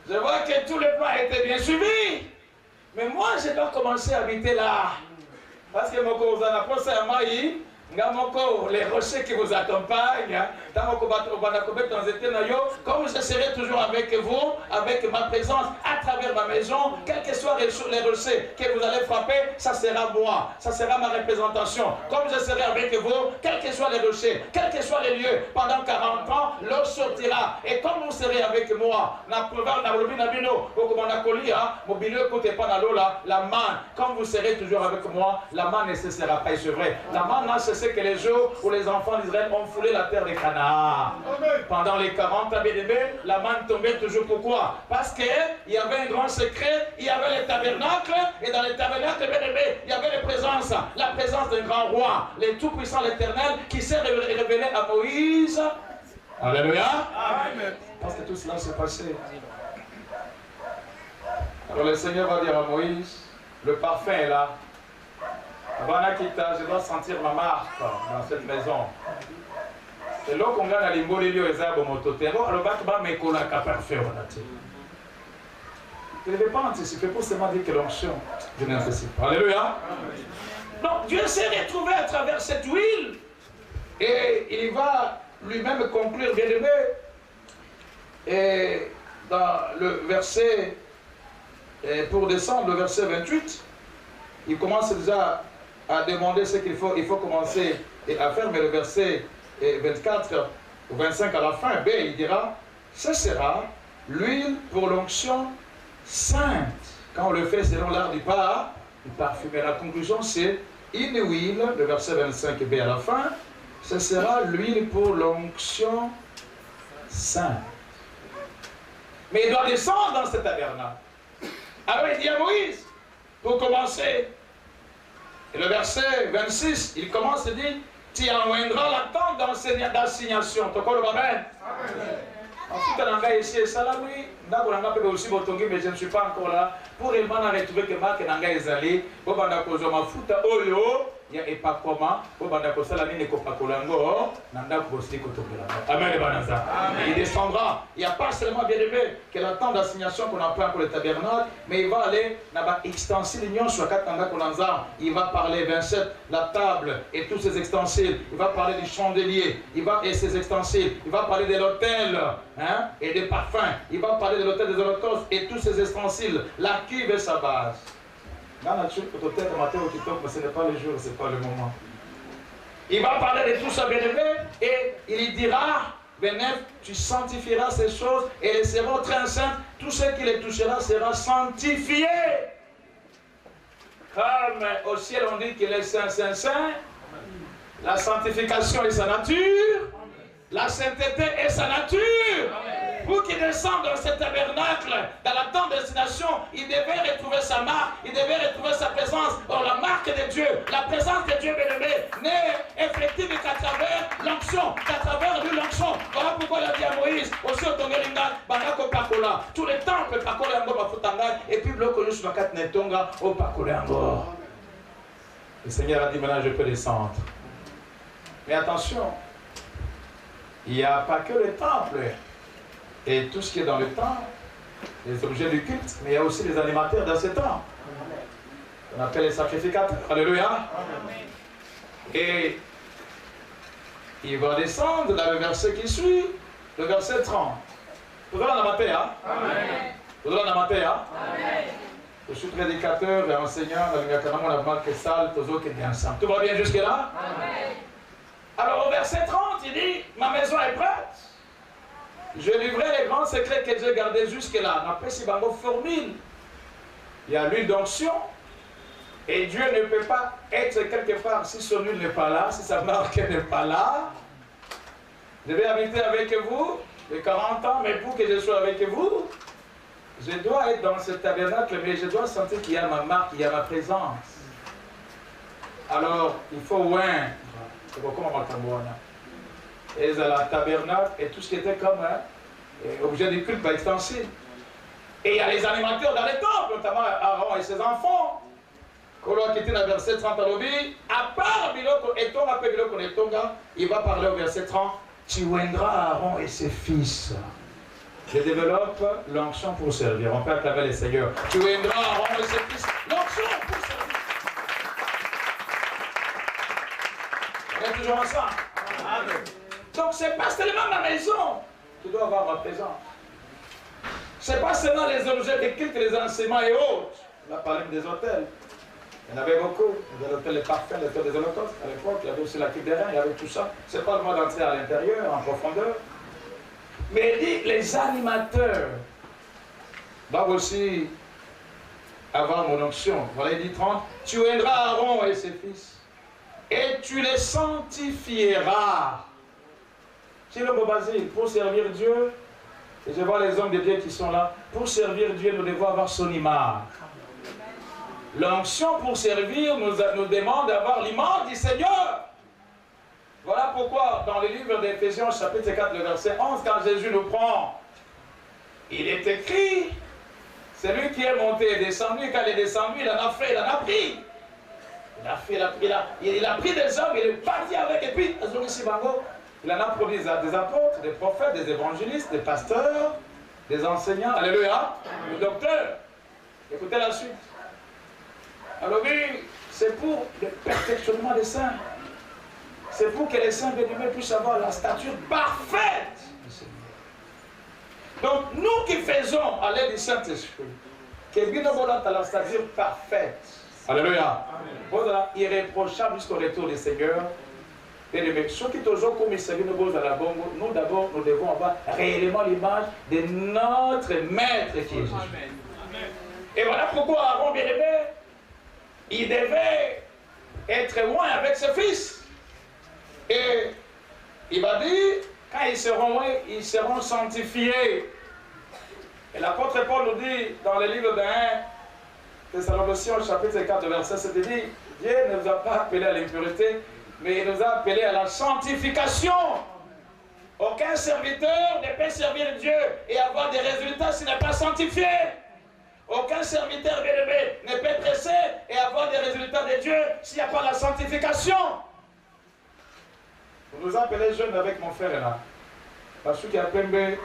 Je vois que tout le plan a été bien suivi. Mais moi, je dois commencer à habiter là. Parce que mon cousin a pensé à moi, les rochers qui vous accompagnent, comme je serai toujours avec vous, avec ma présence, à travers ma maison, quels que soient les rochers que vous allez frapper, ça sera moi, ça sera ma représentation. Comme je serai avec vous, quels que soient les rochers, quels que soient les lieux, pendant 40 ans, l'eau sortira. Et comme vous serez avec moi, la manne, comme vous serez toujours avec moi, la manne ne cessera pas, et c'est vrai. La manne n'a cessé que les jours où les enfants d'Israël ont foulé la terre de Canaan. Pendant les 40 ans, la manne tombait toujours. Pourquoi? Parce qu'il y avait un grand secret, il y avait les tabernacles, et dans les tabernacles, il y avait la présence d'un grand roi, le tout-puissant, l'Éternel, qui s'est révélé à Moïse. Alléluia. Amen. Parce que tout cela s'est passé. Alors le Seigneur va dire à Moïse, le parfum est là. Je dois sentir ma marque dans cette maison. Et là, on gagne les mots de Dieu, ils ont mototé. Alors, le bac va me coller à parfait. Je ne vais pas anticiper pour seulement dire que l'onction, je n'anticipe pas. Alléluia. Donc, Dieu s'est retrouvé à travers cette huile. Et il va lui-même conclure, bien aimé. Et dans le verset, pour descendre, le verset 28, il commence déjà à demander ce qu'il faut. Il faut commencer à faire, mais le verset 24 ou 25 à la fin, B, il dira, ce sera l'huile pour l'onction sainte. Quand on le fait selon l'art du parfum. Mais la conclusion, c'est une huile, le verset 25 B à la fin, ce sera l'huile pour l'onction sainte. Mais il doit descendre dans ce tabernacle. Alors il dit à Moïse, pour commencer, et le verset 26, il commence et dit, tu envoindras la tente d'assignation. Tu connais le Amen? Ensuite, on a ici, et ça là, oui, aussi, mais je ne suis pas encore là. Pour réellement retrouver que Marc Nanga est allé, pour que je m'en foute, il n'y a pas comment, pour que je ne pas Amen. Il descendra. Il n'y a pas seulement, bien aimé, que la tente d'assignation qu'on apprend pour le tabernacle, mais il va aller dans l'extensile union sur il va parler 27, la table et tous ses extensiles. Il va parler du chandelier et ses extensiles. Il va parler de l'autel et des parfums. Il va parler de l'autel des holocaustes et tous ses ustensiles. La cuve et sa base. Dans la nature, peut-être matin au TikTok, mais ce n'est pas le jour, ce n'est pas le moment. Il va parler de tout ça, bien aimé, et il dira, Bénéf, tu sanctifieras ces choses et elles seront très saintes. Tout ce qui les touchera sera sanctifié. Comme au ciel on dit qu'il est saint, saint, saint, la sanctification est sa nature, la sainteté est sa nature. Pour qu'il descende dans ce tabernacle, dans la tente de destination, il devait retrouver sa marque, il devait retrouver sa présence. Or, la marque de Dieu, la présence de Dieu bien-aimé, n'est effective qu'à travers l'onction, qu'à travers l'onction. Voilà pourquoi il a dit à Moïse, aussi au Tongelinga, Banako Pakola, tous les temples Pakola Ango Bafutanga, et puis Bloko Yusumakat Netonga, au Pakola Ango. Le Seigneur a dit maintenant je peux descendre. Mais attention, il n'y a pas que le temple. Et tout ce qui est dans le temple, les objets du culte, mais il y a aussi les animateurs dans ce temple. On appelle les sacrificateurs. Alléluia. Et il va descendre dans le verset qui suit, le verset 30. Vous allez en amater, hein? Vous allez en amater, hein? Je suis prédicateur et enseignant dans le Yakanamo, la marque Sal, Tozo, qui est ensemble. Tout va bien jusque-là? Alors au verset 30, il dit, ma maison est prête. Je livrerai les grands secrets que j'ai gardés jusque-là. Après, si bango formule, il y a l'huile d'onction, Et Dieu ne peut pas être quelque part si son huile n'est pas là, si sa marque n'est pas là. Je vais habiter avec vous de 40 ans, mais pour que je sois avec vous, je dois être dans ce tabernacle, mais je dois sentir qu'il y a ma marque, qu'il y a ma présence. Alors, il faut oindre. Et la tabernacle et tout ce qui était comme objet de culte par extension. Et il y a les animateurs dans les temples, notamment Aaron et ses enfants. Quand qui était dans le verset 30 à l'obé, à part Biloko et Tonga, il va parler au verset 30. Tu oindras Aaron et ses fils. Je développe l'onction pour servir. On peut acclamer les seigneurs. Tu oindras Aaron et ses fils. L'onction pour servir. On est toujours ensemble. Amen. Donc c'est pas seulement ma maison. Tu dois avoir ma présence. C'est pas seulement les objets de culte, les enseignements et autres. On a parlé des hôtels. Il y en avait beaucoup. Il y avait l'hôtel des parfums, l'hôtel des holocaustes. À l'époque, il y avait aussi la culte des reins, il y avait tout ça. C'est pas le moment d'entrer à l'intérieur, en profondeur. Mais il dit, les animateurs doivent aussi avoir mon onction. Voilà, il dit 30. Tu oindras Aaron et ses fils. Et tu les sanctifieras. C'est le mot basile. Pour servir Dieu, et je vois les hommes de Dieu qui sont là. Pour servir Dieu, nous devons avoir son image. L'onction pour servir nous demande d'avoir l'image du Seigneur. Voilà pourquoi dans le livre d'Éphésiens chapitre 4, le verset 11, quand Jésus nous prend, il est écrit, c'est lui qui est monté et descendu, quand il est descendu, il en a fait, il en a pris. Il a pris des hommes, il est parti avec, et puis, il en a produit des apôtres, des prophètes, des évangélistes, des pasteurs, des enseignants, alléluia, des docteurs. Écoutez la suite. Alors oui, c'est pour le perfectionnement des saints. C'est pour que les saints bien-aimés puissent avoir la stature parfaite du Seigneur. Donc nous qui faisons à l'aide du Saint-Esprit, que nous avons la stature parfaite. Alléluia. Voilà, irréprochable jusqu'au retour du Seigneur. Bien-aimés, ceux qui toujours comme nous d'abord, nous devons avoir réellement l'image de notre Maître qui est Jésus. Et voilà pourquoi Aaron, bien-aimé, il devait être loin avec ses fils. Et il va dire, quand ils seront loin, ils seront sanctifiés. Et l'apôtre Paul nous dit dans le livre de Thessaloniciens, chapitre 4, verset 7, il dit, Dieu ne nous a pas appelés à l'impurité, mais il nous a appelés à la sanctification. Aucun serviteur ne peut servir Dieu et avoir des résultats s'il n'est pas sanctifié. Aucun serviteur bien-aimé ne peut presser et avoir des résultats de Dieu s'il n'y a pas la sanctification. Vous nous appelez jeunes avec mon frère là. Parce qu'il y a plein de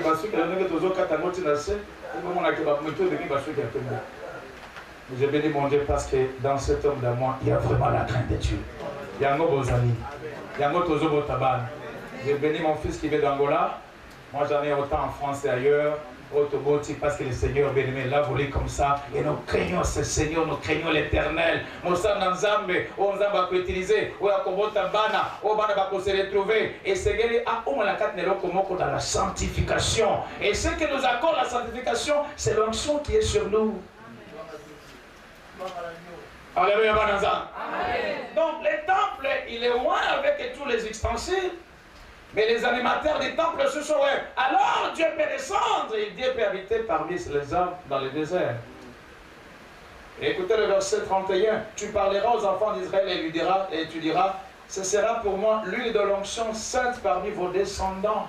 parce qu'il y a je bénis mon Dieu parce que dans cet homme de moi, il y a vraiment la crainte de Dieu. Il y a un beaux amis. Il y a un autre tabac. Je bénis mon fils qui vient d'Angola. Moi j'en ai autant en France et ailleurs. Parce que le Seigneur bien-aimé l'a volé comme ça et nous craignons ce Seigneur, nous craignons l'Éternel. Nous sommes dans Nzambe, on va utiliser, on va se retrouver et Seigneur dans la sanctification. Et ce qui nous accorde la sanctification, c'est l'onction qui est sur nous. Alléluia. Donc le temple, il est loin avec tous les ustensiles. Mais les animateurs du temple se sont ouais. Alors Dieu peut descendre et Dieu peut habiter parmi les hommes dans le désert. Et écoutez le verset 31. Tu parleras aux enfants d'Israël et tu diras, ce sera pour moi l'huile de l'onction sainte parmi vos descendants.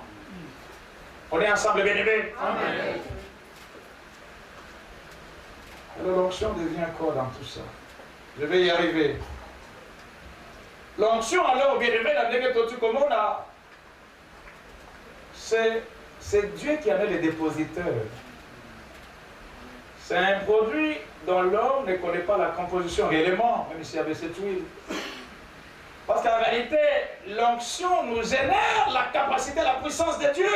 On est ensemble, bien-aimés. Amen. Alors l'onction devient quoi dans tout ça? Je vais y arriver. L'onction alors, bien-aimés, la négative comme on a. C'est Dieu qui en est le dépositeur. C'est un produit dont l'homme ne connaît pas la composition réellement, même s'il y avait cette huile. Parce qu'en réalité, l'onction nous génère la capacité, la puissance de Dieu.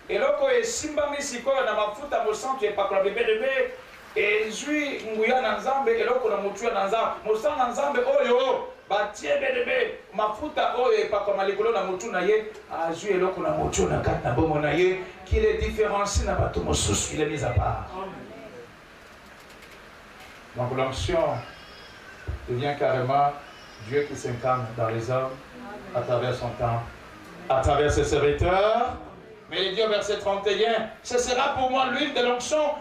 Et là, quand il simbami siko na mafuta mosan tu es pas comme bébé et jui nguya na nzambe et là qu'on a mutua na nzambe mosan na nzambe oyo batie bébé mafuta oyo pas comme alikolo na mutu na ye a jui et là qu'on a mutua na kat na bomo na ye qui les différencie na bato mosusu il est mis à part. Donc l'onction devient carrément Dieu qui s'incarne dans les hommes à travers son temps, à travers ses serviteurs. Mais il dit au verset 31, ce sera pour moi l'huile de l'onction,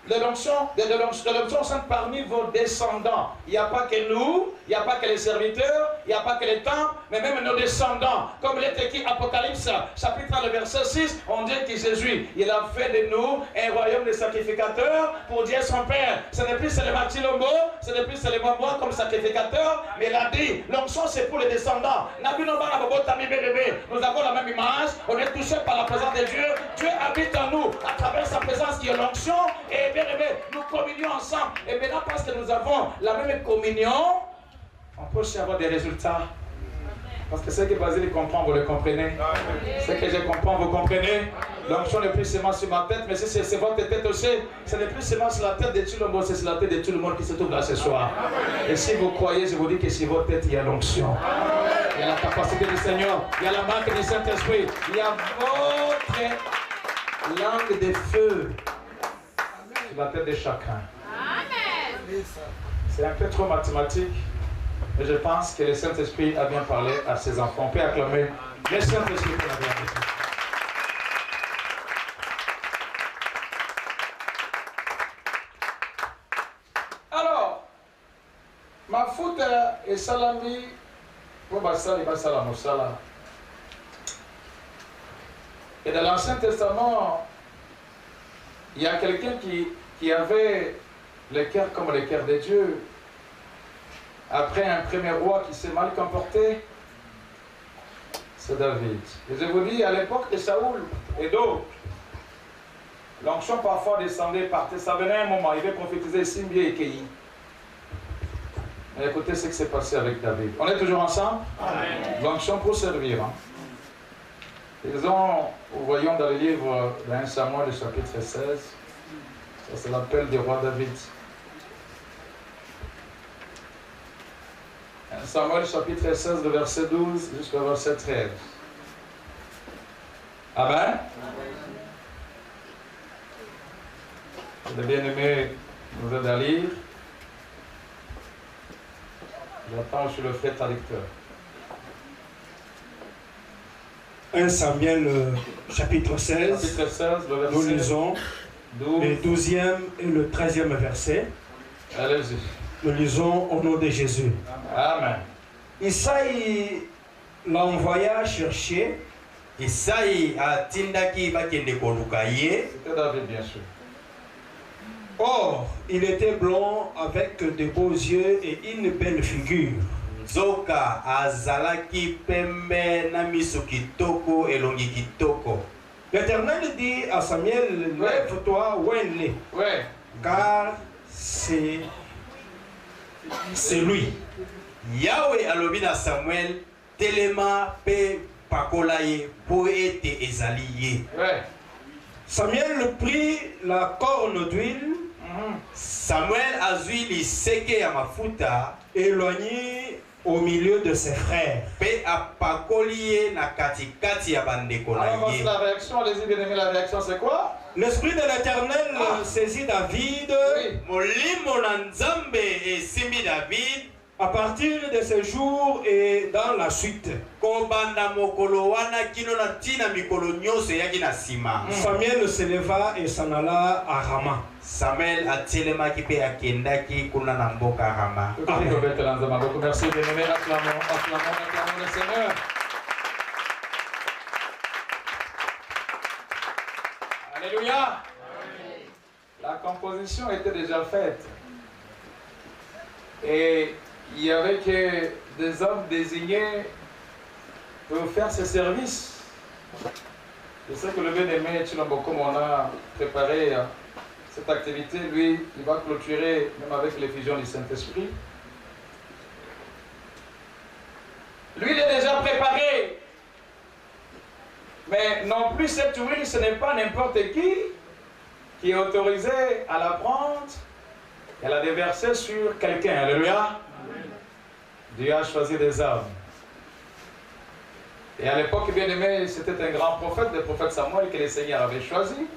de l'onction sainte parmi vos descendants. Il n'y a pas que nous, il n'y a pas que les serviteurs, il n'y a pas que les temples, mais même nos descendants. Comme il est écrit Apocalypse, chapitre 1, le verset 6, on dit que Jésus, il a fait de nous un royaume de sacrificateurs pour Dieu son Père. Ce n'est plus seulement Chilombo, ce n'est plus seulement moi comme sacrificateur, mais il a dit, l'onction c'est pour les descendants. Nous avons la même image, on est touché par la présence de Dieu. Dieu habite en nous à travers sa présence qui est l'onction. Et bien aimé, nous communions ensemble. Et maintenant, parce que nous avons la même communion, on peut aussi avoir des résultats. Parce que ce que Basile comprend, vous le comprenez. Ce que je comprends, vous comprenez. L'onction n'est plus seulement sur ma tête, mais si c'est votre tête aussi, ce n'est plus seulement sur la tête de tout le monde, c'est sur la tête de tout le monde qui se trouve là ce soir. Et si vous croyez, je vous dis que sur votre tête, il y a l'onction. Il y a la capacité du Seigneur, il y a la marque du Saint-Esprit, il y a votre langue de feu sur la tête de chacun. C'est un peu trop mathématique, mais je pense que le Saint-Esprit a bien parlé à ses enfants. On peut acclamer le Saint-Esprit pour la bienvenue. Alors, ma faute est salami pour basali basala mosala. Et dans l'Ancien Testament, il y a quelqu'un qui avait le cœur comme le cœur de Dieu. Après un premier roi qui s'est mal comporté, c'est David. Et je vous dis, à l'époque de Saoul et d'autres, l'onction parfois descendait, partait. Ça venait un moment, il devait prophétiser Simbié et Kéhi. Mais écoutez ce qui s'est passé avec David. On est toujours ensemble? L'onction pour servir. Hein. Ils ont, voyons dans le livre de 1 Samuel, chapitre 16, ça c'est l'appel du roi David. 1 Samuel, chapitre 16, de verset 12 jusqu'au verset 13. Amen. Le bien-aimé nous aide à lire. J'attends sur le frère traducteur. 1 Samuel chapitre 16, Chapitre 16, le verset nous lisons 12. le 12e et le 13e verset. Allez-y. Nous lisons au nom de Jésus. Amen. Isaïe l'envoya chercher. Isaïe a tindaki bakende kolukaye. C'était David, bien sûr. Or, il était blond avec de beaux yeux et une belle figure. Zoka azalaki pembe na miso kitoko elongi kitoko. L'Éternel dit à Samuel, lève-toi, Wenle, Ouais. car c'est lui. Yahweh alobi na Samuel, telema pe pakolaye po ete ezali ye. Ouais. Samuel prit la corne d'huile, Samuel azwi liseke ya mafuta éloigné au milieu de ses frères. pe apakoli ye na katikati ya bandeko Alors, na voici ye. la réaction. Allez-y, bien aimé, la réaction, c'est quoi? L'Esprit de l'Éternel saisit David. Oui. Molimo na Nzambe esimbi David À partir de ce jour et dans la suite, kobanda mokolo wana kino na tina mikolo nyonso eyaki na nsima. Samuel se leva et s'en alla à Rama. Samuel atelemaki pe akendaki kuna na mboka Rama. Amen. Merci, bien aimé. Acclamons le Seigneur. Alléluia. La composition était déjà faite. Et il y avait que des hommes désignés pour faire ce service. Je sais que le bien-aimé Chilombo, comme on a préparé cette activité, lui, il va clôturer même avec l'effusion du Saint-Esprit. Lui, il est déjà préparé. Mais non plus cette huile, ce n'est pas n'importe qui est autorisé à la prendre et à la déverser sur quelqu'un. Alléluia. Dieu a choisi des hommes. Et à l'époque, bien aimé, c'était un grand prophète, le prophète Samuel que le Seigneur avait choisi.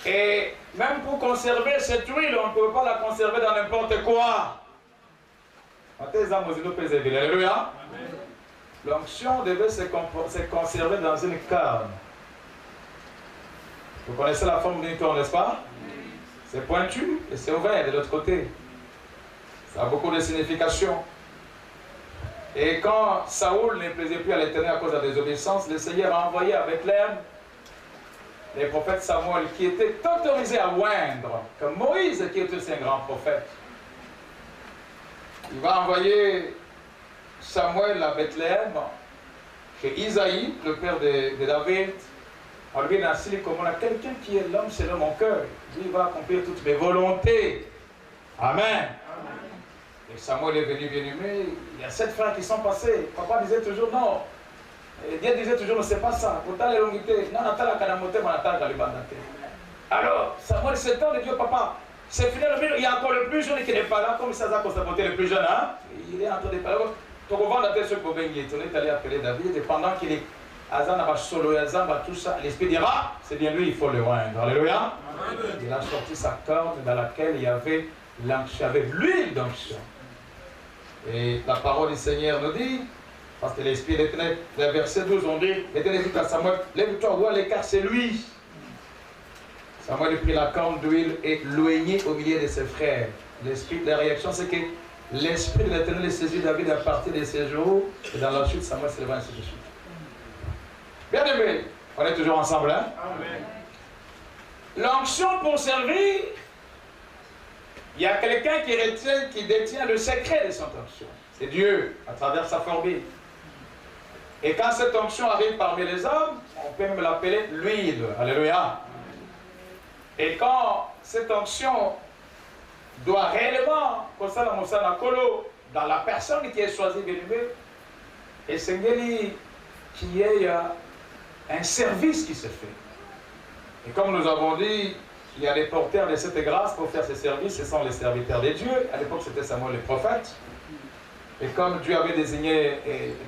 Et même pour conserver cette huile, on ne peut pas la conserver dans n'importe quoi. Alléluia. L'onction devait se conserver dans une corne. Vous connaissez la forme d'une corne, n'est-ce pas? C'est pointu et c'est ouvert de l'autre côté. Ça a beaucoup de signification. Et quand Saoul ne plaisait plus à l'Éternel à cause de la désobéissance, le Seigneur a envoyé à Bethléem les prophètes Samuel qui étaient autorisés à oindre, comme Moïse qui était aussi un grand prophète. Il va envoyer Samuel à Bethléem, chez Isaïe, le père de David. On lui a dit comme on a quelqu'un qui est l'homme selon mon cœur. Lui va accomplir toutes mes volontés. Amen. Et Samuel est venu bien aimé. Il y a 7 frères qui sont passés. Papa disait toujours non. Et Dieu disait toujours non, c'est pas ça. Pourtant les longuités. Non, Natala Kanamote, Manatala Kalibandate. Alors Samuel s'étonne et dit papa, c'est fini le milieu. Il y a encore le plus jeune qui n'est pas là, comme ça a constaté le plus jeune. Hein? Il est en train de parler. Donc on va sur le Benguet. On est allé appeler David et pendant qu'il est Azan solo, Azan, tout ça, l'esprit dira, c'est bien lui, il faut le oindre. Alléluia. Il a sorti sa corde dans laquelle il y avait l'huile d'onction. Et la parole du Seigneur nous dit, parce que l'Esprit de l'Éternel, dans le verset 12, on dit, l'Éternel dit à Samuel, lève-toi, vois l'écart, c'est lui. Samuel a pris la corne d'huile et l'oignit au milieu de ses frères. L'esprit, la réaction, c'est que l'Esprit de l'Éternel est saisi David à partir de ses jours, et dans la chute, Samuel se leva ainsi de suite. Bien aimé, on est toujours ensemble, hein? L'onction pour servir, il y a quelqu'un qui détient le secret de son onction. C'est Dieu, à travers sa formule. Et quand cette onction arrive parmi les hommes, on peut même l'appeler l'huile. Alléluia. Et quand cette onction doit réellement, dans la personne qui est choisie, et c'est qu'il y ait un service qui se fait. Et comme nous avons dit, il y a des porteurs de cette grâce pour faire ces services, ce sont les serviteurs de Dieu. À l'époque, c'était Samuel le prophète. Et comme Dieu avait désigné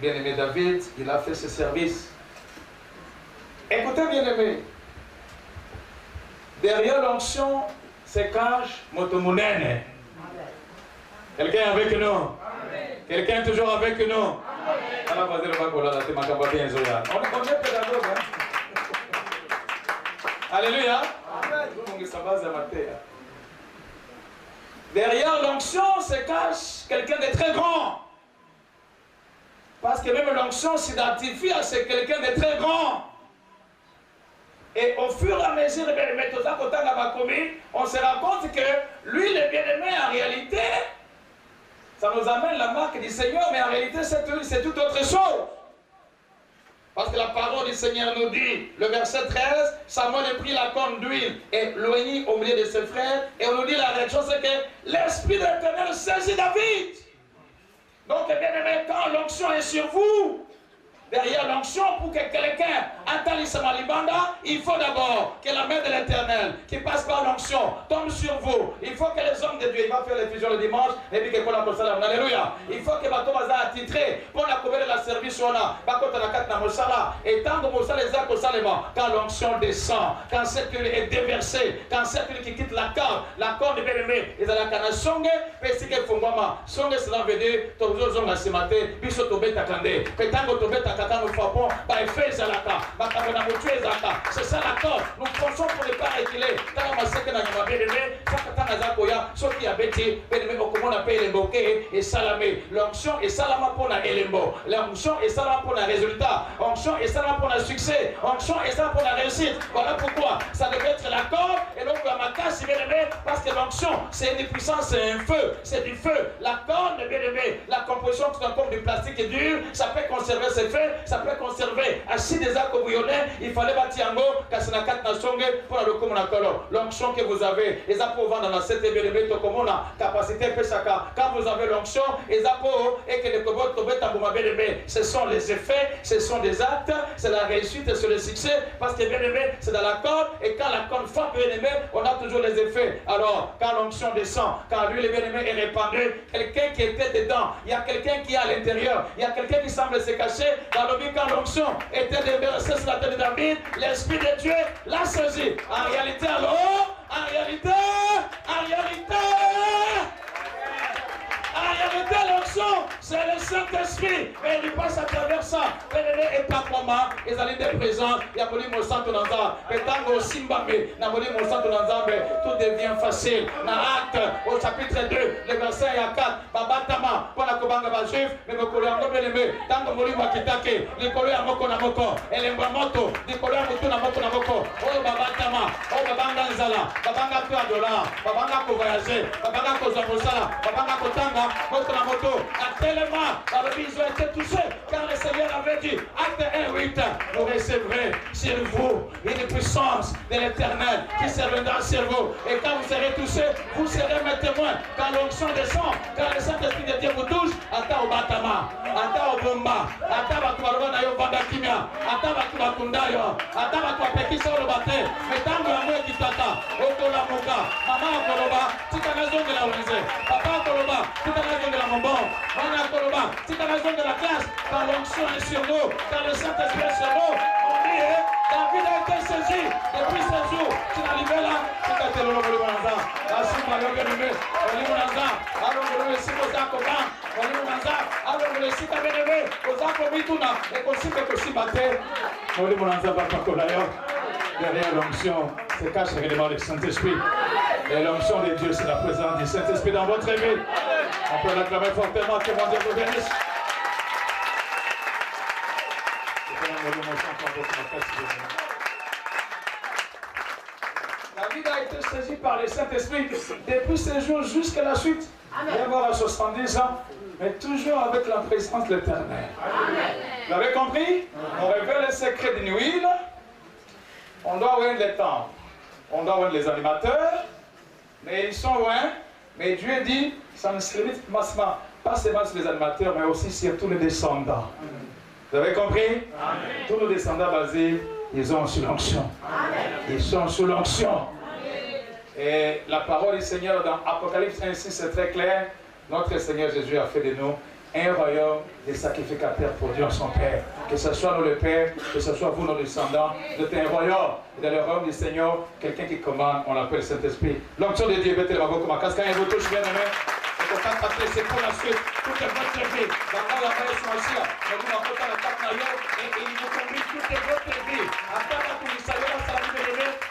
bien-aimé David, il a fait ce service. Écoutez, bien-aimé, derrière l'onction se cache Motomunene. Quelqu'un est avec nous? Quelqu'un est toujours avec nous? On est pédagogue. Alléluia. Derrière l'onction se cache quelqu'un de très grand. Parce que même l'onction s'identifie à quelqu'un de très grand. Et au fur et à mesure, on se rend compte que lui, le bien-aimé, en réalité, ça nous amène la marque du Seigneur, mais en réalité, cette huile, c'est tout autre chose. Parce que la parole du Seigneur nous dit, le verset 13, Samuel a pris la corne d'huile et l'oignit au milieu de ses frères, et on nous dit la réaction, c'est que l'Esprit de l'Éternel saisit David. Donc, bien aimé, quand l'onction est sur vous, derrière l'onction, pour que quelqu'un atteigne sa malibanda, il faut d'abord que la main de l'Éternel, qui passe par l'onction, tombe sur vous. Il faut que les hommes de Dieu, il va faire l'effusion le dimanche, et puis que pour la salam, alléluia. Il faut que Bato Baza attitré, pour la couvrir la service, on a, Bakota la kat na Mosala, et tant que Mosala les actes salema, quand l'onction descend, quand cette huile est déversée, quand cette huile qui quitte la corne de bien-aimé, ils ont la canne songe, et si que Fungama, songe cela veut dire, Tozo Zonga ce matin, Biso Tobeta Kande, Petango Tobeta c'est ça l'accord. Nous pensons pour ne pas réguler. Quand on sait que nous avons bien aimé, ce qui a bêté, comment on appelle les bouquets et salamé. L'onction est salama pour la élément. L'onction est salama pour le résultat. L'onction est salama pour le succès. L'onction est salama pour la réussite. Voilà pourquoi ça devait être l'accord. Et donc la macasse, bien aimé, parce que l'onction, c'est une puissance, c'est un feu, c'est du feu. La corne, bien aimé, la composition c'est un corps du plastique et dur, ça peut conserver ses feux. Ça peut conserver. Assis des actes bouillonnés, il fallait bâtir un mot, Kassanakat Nasonge, pour le commun accord. L'onction que vous avez, les approuvants dans la cette bien-aimé, Tokomona, capacité Pesaka. Quand vous avez l'onction, et que les Kobot, bien-aimé, ce sont les effets, ce sont des actes, c'est la réussite et c'est le succès, parce que bien-aimé, c'est dans la corde, et quand la corde frappe bien-aimé, on a toujours les effets. Alors, quand l'onction descend, quand l'huile bien-aimé est répandue, quelqu'un qui était dedans, il y a quelqu'un qui est à l'intérieur, il y a quelqu'un qui semble se cacher, dans le but, quand l'onction était déversée sur la tête de David, l'Esprit de Dieu l'a saisi. En réalité, alors, en réalité, l'onction, c'est le Saint-Esprit. Et il passe à travers ça. Et pas comment, ils allaient des présents. Il y a voulu mon sang dans ça. Et tant que Simbabé, n'a voulu mon sang dans ça, tout devient facile. Dans Acte, au chapitre 2, le verset 4, Babatama, pour la Kobanga Bajif, mais me collé en bien-aimé. Tant que voulu Makitake, les collés à Moko Namoko, et les Mbamoto, les collés à Moko Namoko, oh Babatama, oh Babanga Nzala, Babanga Tuadola, Babanga ko voyager, Babanga ko Zabosala, Babanga ko Tanga, Moko Namoto, tellement dans le ils ont été touchés, car le Seigneur avait dit, Acte 1:8, vous recevrez sur vous une puissance de l'Éternel qui se rendra sur vous. Et quand vous serez touchés, vous serez mes témoins. Quand l'onction descend, quand le Saint-Esprit de Dieu vous touche, Ata Obatama, Ata Obomba, Ata Batuarona Yo Bandakimia, Ata Batuakundayo, Ata Batuapekisa Olobate, Metango Amo Kitata, Okola Moka, Mama Okoloba, Tikanazo de la Onisé, Papa Okoloba, Tikanazo de la Mombon, Mama Okoloba, Tikanazo de la classe, quand l'onction est sur nous, quand le Saint-Esprit est sur nous, on dit, David a été saisi depuis ce jour. Tu n'as arrivé là, tu t'as été le nom de Limonanza. La Sima Yoganime, Limonanza, alors le Simosa Koban, Limonanza, alors le Sita Beneve, Kozako Mituna, et Kosika Kosibate, Limonanza Bakolayo. Derrière l'onction se cache réellement le Saint-Esprit. Et l'onction de Dieu, c'est la présence du Saint-Esprit dans votre vie. On peut l'acclamer fortement, que mon Dieu vous bénisse. David a été saisi par le Saint-Esprit depuis ce jour jusqu'à la suite. Il va avoir 70 ans, mais toujours avec la présence de l'Éternel. Vous avez compris? On révèle le secret d'une huile. On doit oindre les temples. On doit oindre les animateurs. Mais ils sont loin. Mais Dieu dit, ça ne se limite pas seulement sur les animateurs, mais aussi sur tous les descendants. Vous avez compris? Amen. Tous nos descendants basés, ils sont sous l'onction. Ils sont sous l'onction. Et la parole du Seigneur dans Apocalypse 1:6, c'est très clair. Notre Seigneur Jésus a fait de nous un royaume de sacrificateurs pour Dieu son Père. Que ce soit nous le Père, que ce soit vous nos descendants, vous êtes un royaume. Et dans le royaume du Seigneur, quelqu'un qui commande, on l'appelle Saint-Esprit. L'onction de Dieu, mettez le babo comme un casque, quand il vous touche bien aimé. C'est pour la suite, toute votre vie. Dans la paix sur la scia, mais vous n'avez pas la tête et il vous conduit toute votre vie. Après la police,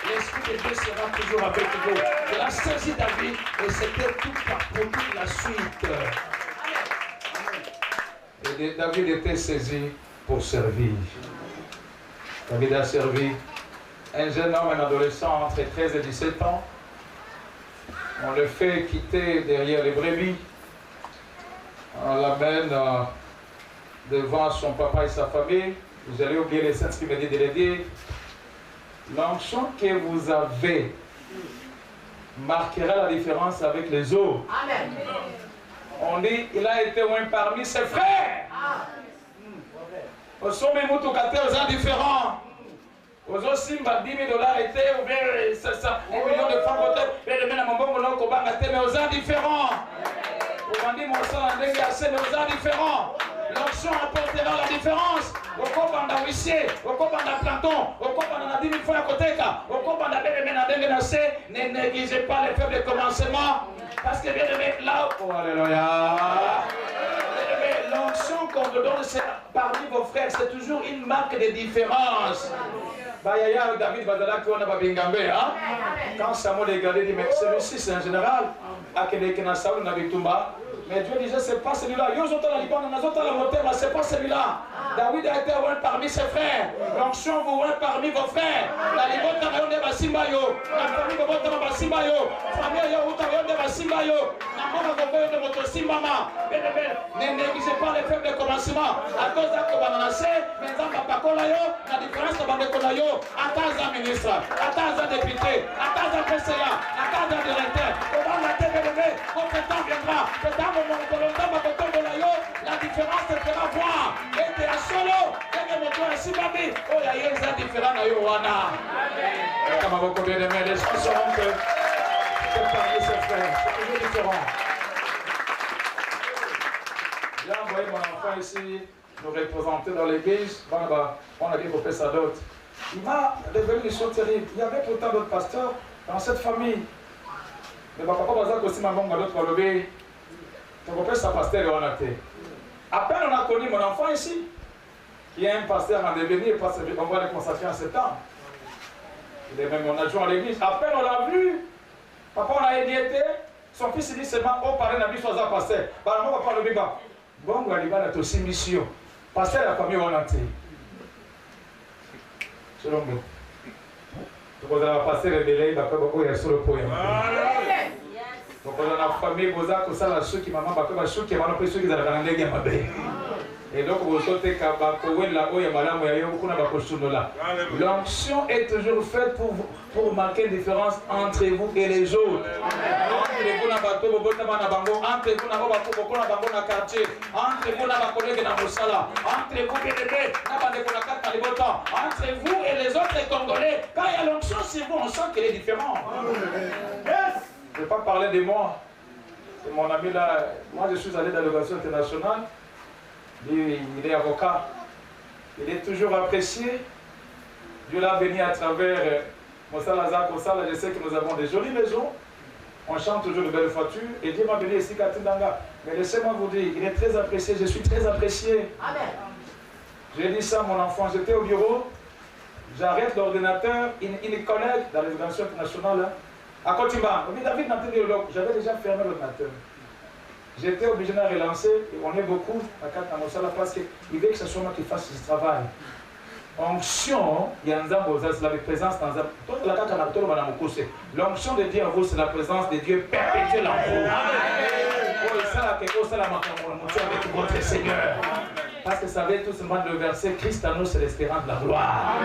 l'Esprit de Dieu sera toujours avec vous. Il a saisi David et c'était tout pour toute la suite. Et David était saisi pour servir. David a servi un jeune homme, un adolescent entre 13 et 17 ans. On le fait quitter derrière les brebis. On l'amène devant son papa et sa famille. Vous allez oublier les saints qui me disent de le dire. L'onction que vous avez marquera la différence avec les autres. Amen. On dit, il a été loin parmi ses frères. Au sommet, aux gens différents. Aux autres, Simba, 10 000 $ étaient, ou bien 1 million de francs, mais aux gens différents. On dit, mon sang, mais aux gens différents. L'onction apportera la différence. Au Kobanda huissier, au Kobanda planton, au Kobanda 10 000 francs à côté, au Kobanda ne négligez pas les faibles commencements. Parce que bien aimé, là, oh alléluia. L'onction qu'on vous donne parmi vos frères, c'est toujours une marque de différence. Bayaya David Badala qui on a Babingambe, hein? Quand Samuel est gardé, il dit mais celui-ci c'est un général. Akedekena Saoul Nabitumba. Mais Dieu disait c'est pas celui-là. Yozota la Liban, Nazota la Montée, mais c'est pas celui-là. David a été loin parmi ses frères. L'onction vous loin parmi vos frères. La Libota Rayonde Basimbayo. La famille de Botama Basimbayo. Famille Yota Rayonde Basimbayo. La mort de votre Simbama. Ne négligez pas les faibles de commencement. À cause d'un Kobananase, mais dans Papakolayo, la différence de Bandekolayo, à Taza ministre, à Taza député, à Taza PCA, à Taza directeur. votre temps viendra. La différence te fera voir. Et tu es solo. Oh, il y a des différents. Comme beaucoup bien aimés, les gens sauront que parmi ses frères, c'est toujours différent. J'ai envoyé mon enfant ici nous représenter dans l'église. On a dit qu'on fait ça d'autres. Il m'a révélé des choses terribles. Il y avait pourtant d'autres pasteurs dans cette famille. Mais papa Bazak aussi m'a dit que l'autre va lever. Ton père, sa pasteur, on a été. À peine on a connu mon enfant ici, qui est un pasteur en devenir, on va le consacrer en septembre. Il est même mon adjoint à l'église. À peine on l'a vu, papa on a édiété, son fils dit seulement, oh, parrain, n'a vu soit pasteur. Bah, non, papa le biba. Bon, on va aller aussi mission. Pasteur, la famille, on a été. Selon nous. Donc, on a passé le délai, après, il y a sur le point. Donc, on a la famille, vous avez ça, la chou qui m'a dit, la chou qui m'a dit, ceux qui ont regardé, ma belle. Et donc, vous sautez l'onction est toujours faite pour marquer une différence entre vous et les autres. Entre vous, entre vous, entre vous et les autres Congolais. Quand il y a l'onction sur vous, on sent qu'elle est différente. Je ne vais pas parler de moi. C'est mon ami là. Moi, je suis allé dans l'organisation internationale. Lui, il est avocat. Il est toujours apprécié. Dieu l'a béni à travers Mossala. Je sais que nous avons des jolies maisons. On chante toujours de belles voitures. Et Dieu m'a béni ici, Katindanga. Mais laissez-moi vous dire, il est très apprécié. Je suis très apprécié. Amen. J'ai dit ça à mon enfant. J'étais au bureau. J'arrête l'ordinateur. Une collègue dans l'organisation internationale. À Kotimba. David n'a pas dit j'avais déjà fermé l'ordinateur. J'étais obligé de la relancer, et on est beaucoup à Katangosala parce qu'il veut que ce soit moi qui fasse ce travail. Onction, il y a un c'est la présence dans un. L'onction de Dieu en vous, c'est la présence de Dieu perpétuelle en vous. Avec votre Seigneur. Parce que vous savez tout simplement le verset Christ en nous, c'est l'espérance de la gloire.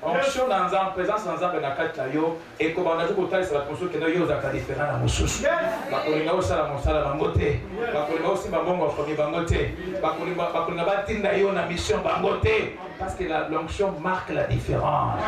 Onction dans la présence dans un benakatayo et comme on a dit que c'est la console que nous avons à différent à Moussous. Bakolina osala mosala bangote. Bakolina aussi babongo famille bangote. Bakolina batinda yo na mission bangote. Parce que l'onction marque la différence.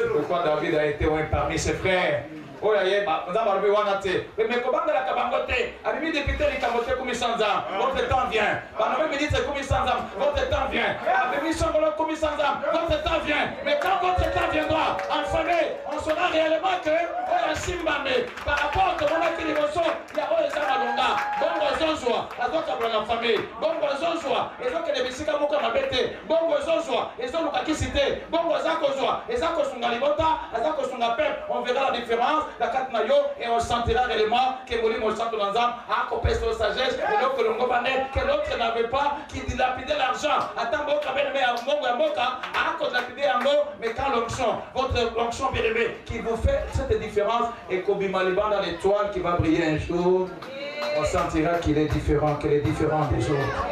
C'est pourquoi David a été un parmi ses frères. Oh ya yeba, nous avons vu wanate. Mais comment de la kabangote? Abimi député les kabote comme 100 ans. Votre temps vient. Pendant même ministre comme 100 ans. Votre temps vient. Abimi songolo comme 100 ans. Votre temps vient. Mais quand votre temps viendra, en famille, on saura réellement que oh ya simbame. Par rapport à mon qui l'émotion, il y a oh les amalonga. Bon zonzwa, azok abla la famille. Bon zonzwa, ezok les bisika moko mabete. Bon zonzwa, ezok lukakisite. Bon zakozwa, ezako sungalibota, azako sungape. On verra la différence. La carte maillot et on sentira réellement que Molim au centre d'ensemble a coupé son sagesse et donc que l'autre n'avait pas, qui dilapidait l'argent. Attends, mais quand l'onction, votre onction bien-aimée, qui vous fait cette différence et qu'Obimaliban dans l'étoile qui va briller un jour, on sentira qu'il est différent, des autres.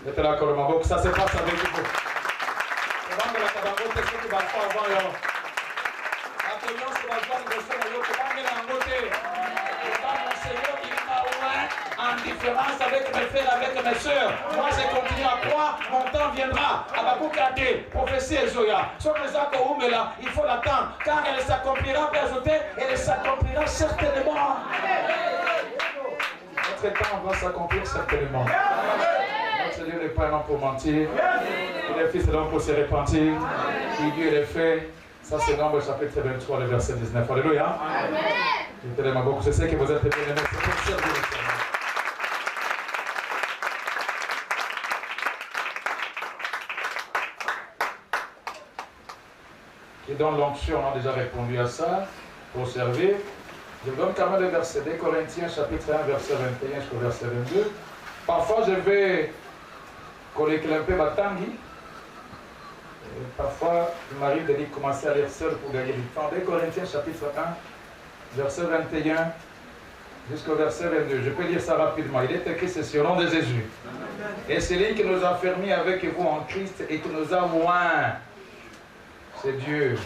C'était là, Colombo, ça se passe avec vous. En différence avec mes frères, avec mes soeurs. Moi, je continue à croire, mon temps viendra. Abakukade, prophétie Zoya. Sauf que ça, il faut l'attendre, car elle s'accomplira, peut ajouter, elle s'accomplira certainement. Notre temps va s'accomplir certainement. Notre Dieu n'est pas un homme pour mentir. Il est fils de l'homme pour se repentir. Si Dieu le fait. Ça, c'est Nombre chapitre 23, le verset 19. Alléluia. Amen. Je te demande beaucoup. Je sais que vous êtes bien aimés. C'est pour servir le Seigneur. Qui donne l'onction, on a déjà répondu à ça. Pour servir. Je donne quand même le verset 2 Corinthiens, chapitre 1, verset 21 jusqu'au verset 22. Parfois, je vais collecter un peu ma tangi. Parfois, il m'arrive de commencer à lire seul pour gagner du temps. 2 Corinthiens chapitre 1, verset 21 jusqu'au verset 22. Je peux lire ça rapidement. Il est écrit, c'est sur le nom de Jésus. Et c'est lui qui nous a fermés avec vous en Christ et qui nous a loin. C'est Dieu.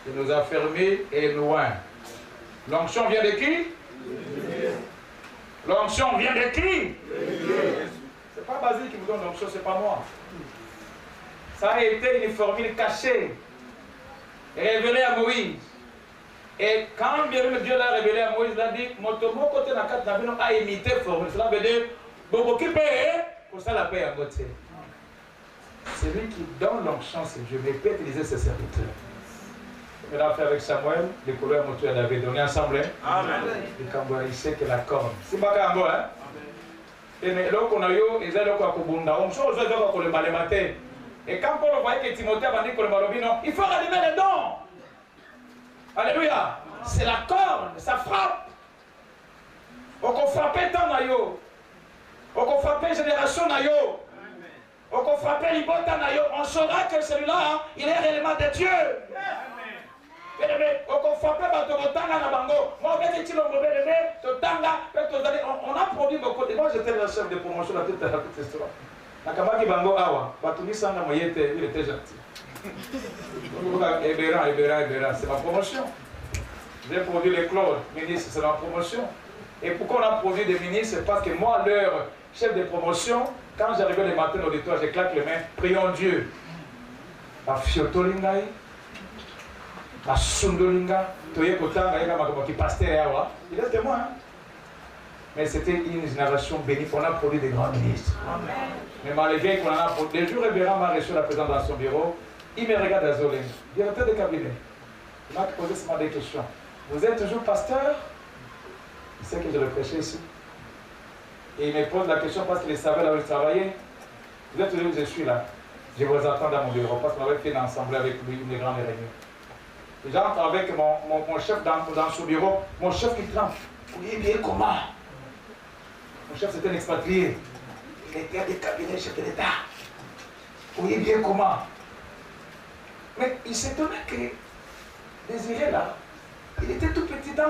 Qui nous a fermés et loin. L'onction vient de qui? L'onction vient de qui? C'est pas Basile qui vous donne l'onction, c'est pas moi. Ça a été une formule cachée, révélée à Moïse. Et quand bien Dieu l'a révélé à Moïse, il a dit, Motomo côté na kat nabino a imité formule. Cela veut dire, Bobo qui paye, pour ça la paye à côté. C'est lui qui donne l'onction, c'est Dieu, mais il peut utiliser ses serviteurs. Il a fait avec Samuel, les couleurs motuelles avait donné ensemble. Amen. Il sait que la corne. C'est pas Kambo, hein? Et là, on a eu, ils ont eu on chose pour le matin. Et quand Paul voyait que Timothée a dit que le malobino, il faut rallumer les dons. Alléluia. C'est la corne, ça frappe. On peut frapper tant nayo. On peut frapper génération nayo. On peut frapper l'ibota nayo. On saura que celui-là, il est réellement de Dieu. On a produit beaucoup de... Moi j'étais le chef de promotion dans toute cette histoire. Nakamaki Bango Awa, Batumi Sanga Moyete, il était gentil. Ebera, c'est ma promotion. J'ai produit les Claude, ministre, c'est ma promotion. Et pourquoi on a produit des ministres? C'est parce que moi, leur chef de promotion, quand j'arrivais le matin au auditoire, je claque les mains, prions Dieu. Afiotolingai. Il est témoin. Mais c'était une génération bénie qu'on a produit des grands ministres. Amen. Mais malgré qu'on en a produit, des jours, Rébéra m'a reçu la présidente dans son bureau. Il me regarde à Zolé, directeur de cabinet. Il m'a posé seulement des questions. Vous êtes toujours pasteur? Il sait que je le prêchais ici. Et il me pose la question parce qu'il savait là où je travaillais. Vous êtes toujours où je suis là? Je vous attends dans mon bureau parce qu'on avait fait l'ensemble avec lui une grande réunion. J'entre avec mon chef dans son bureau, mon chef qui tremble. Vous voyez bien comment? Mon chef c'était un expatrié. Il était des cabinets chef de l'État. Vous voyez bien comment? Mais il s'étonnait que Désiré là, il était tout petit dans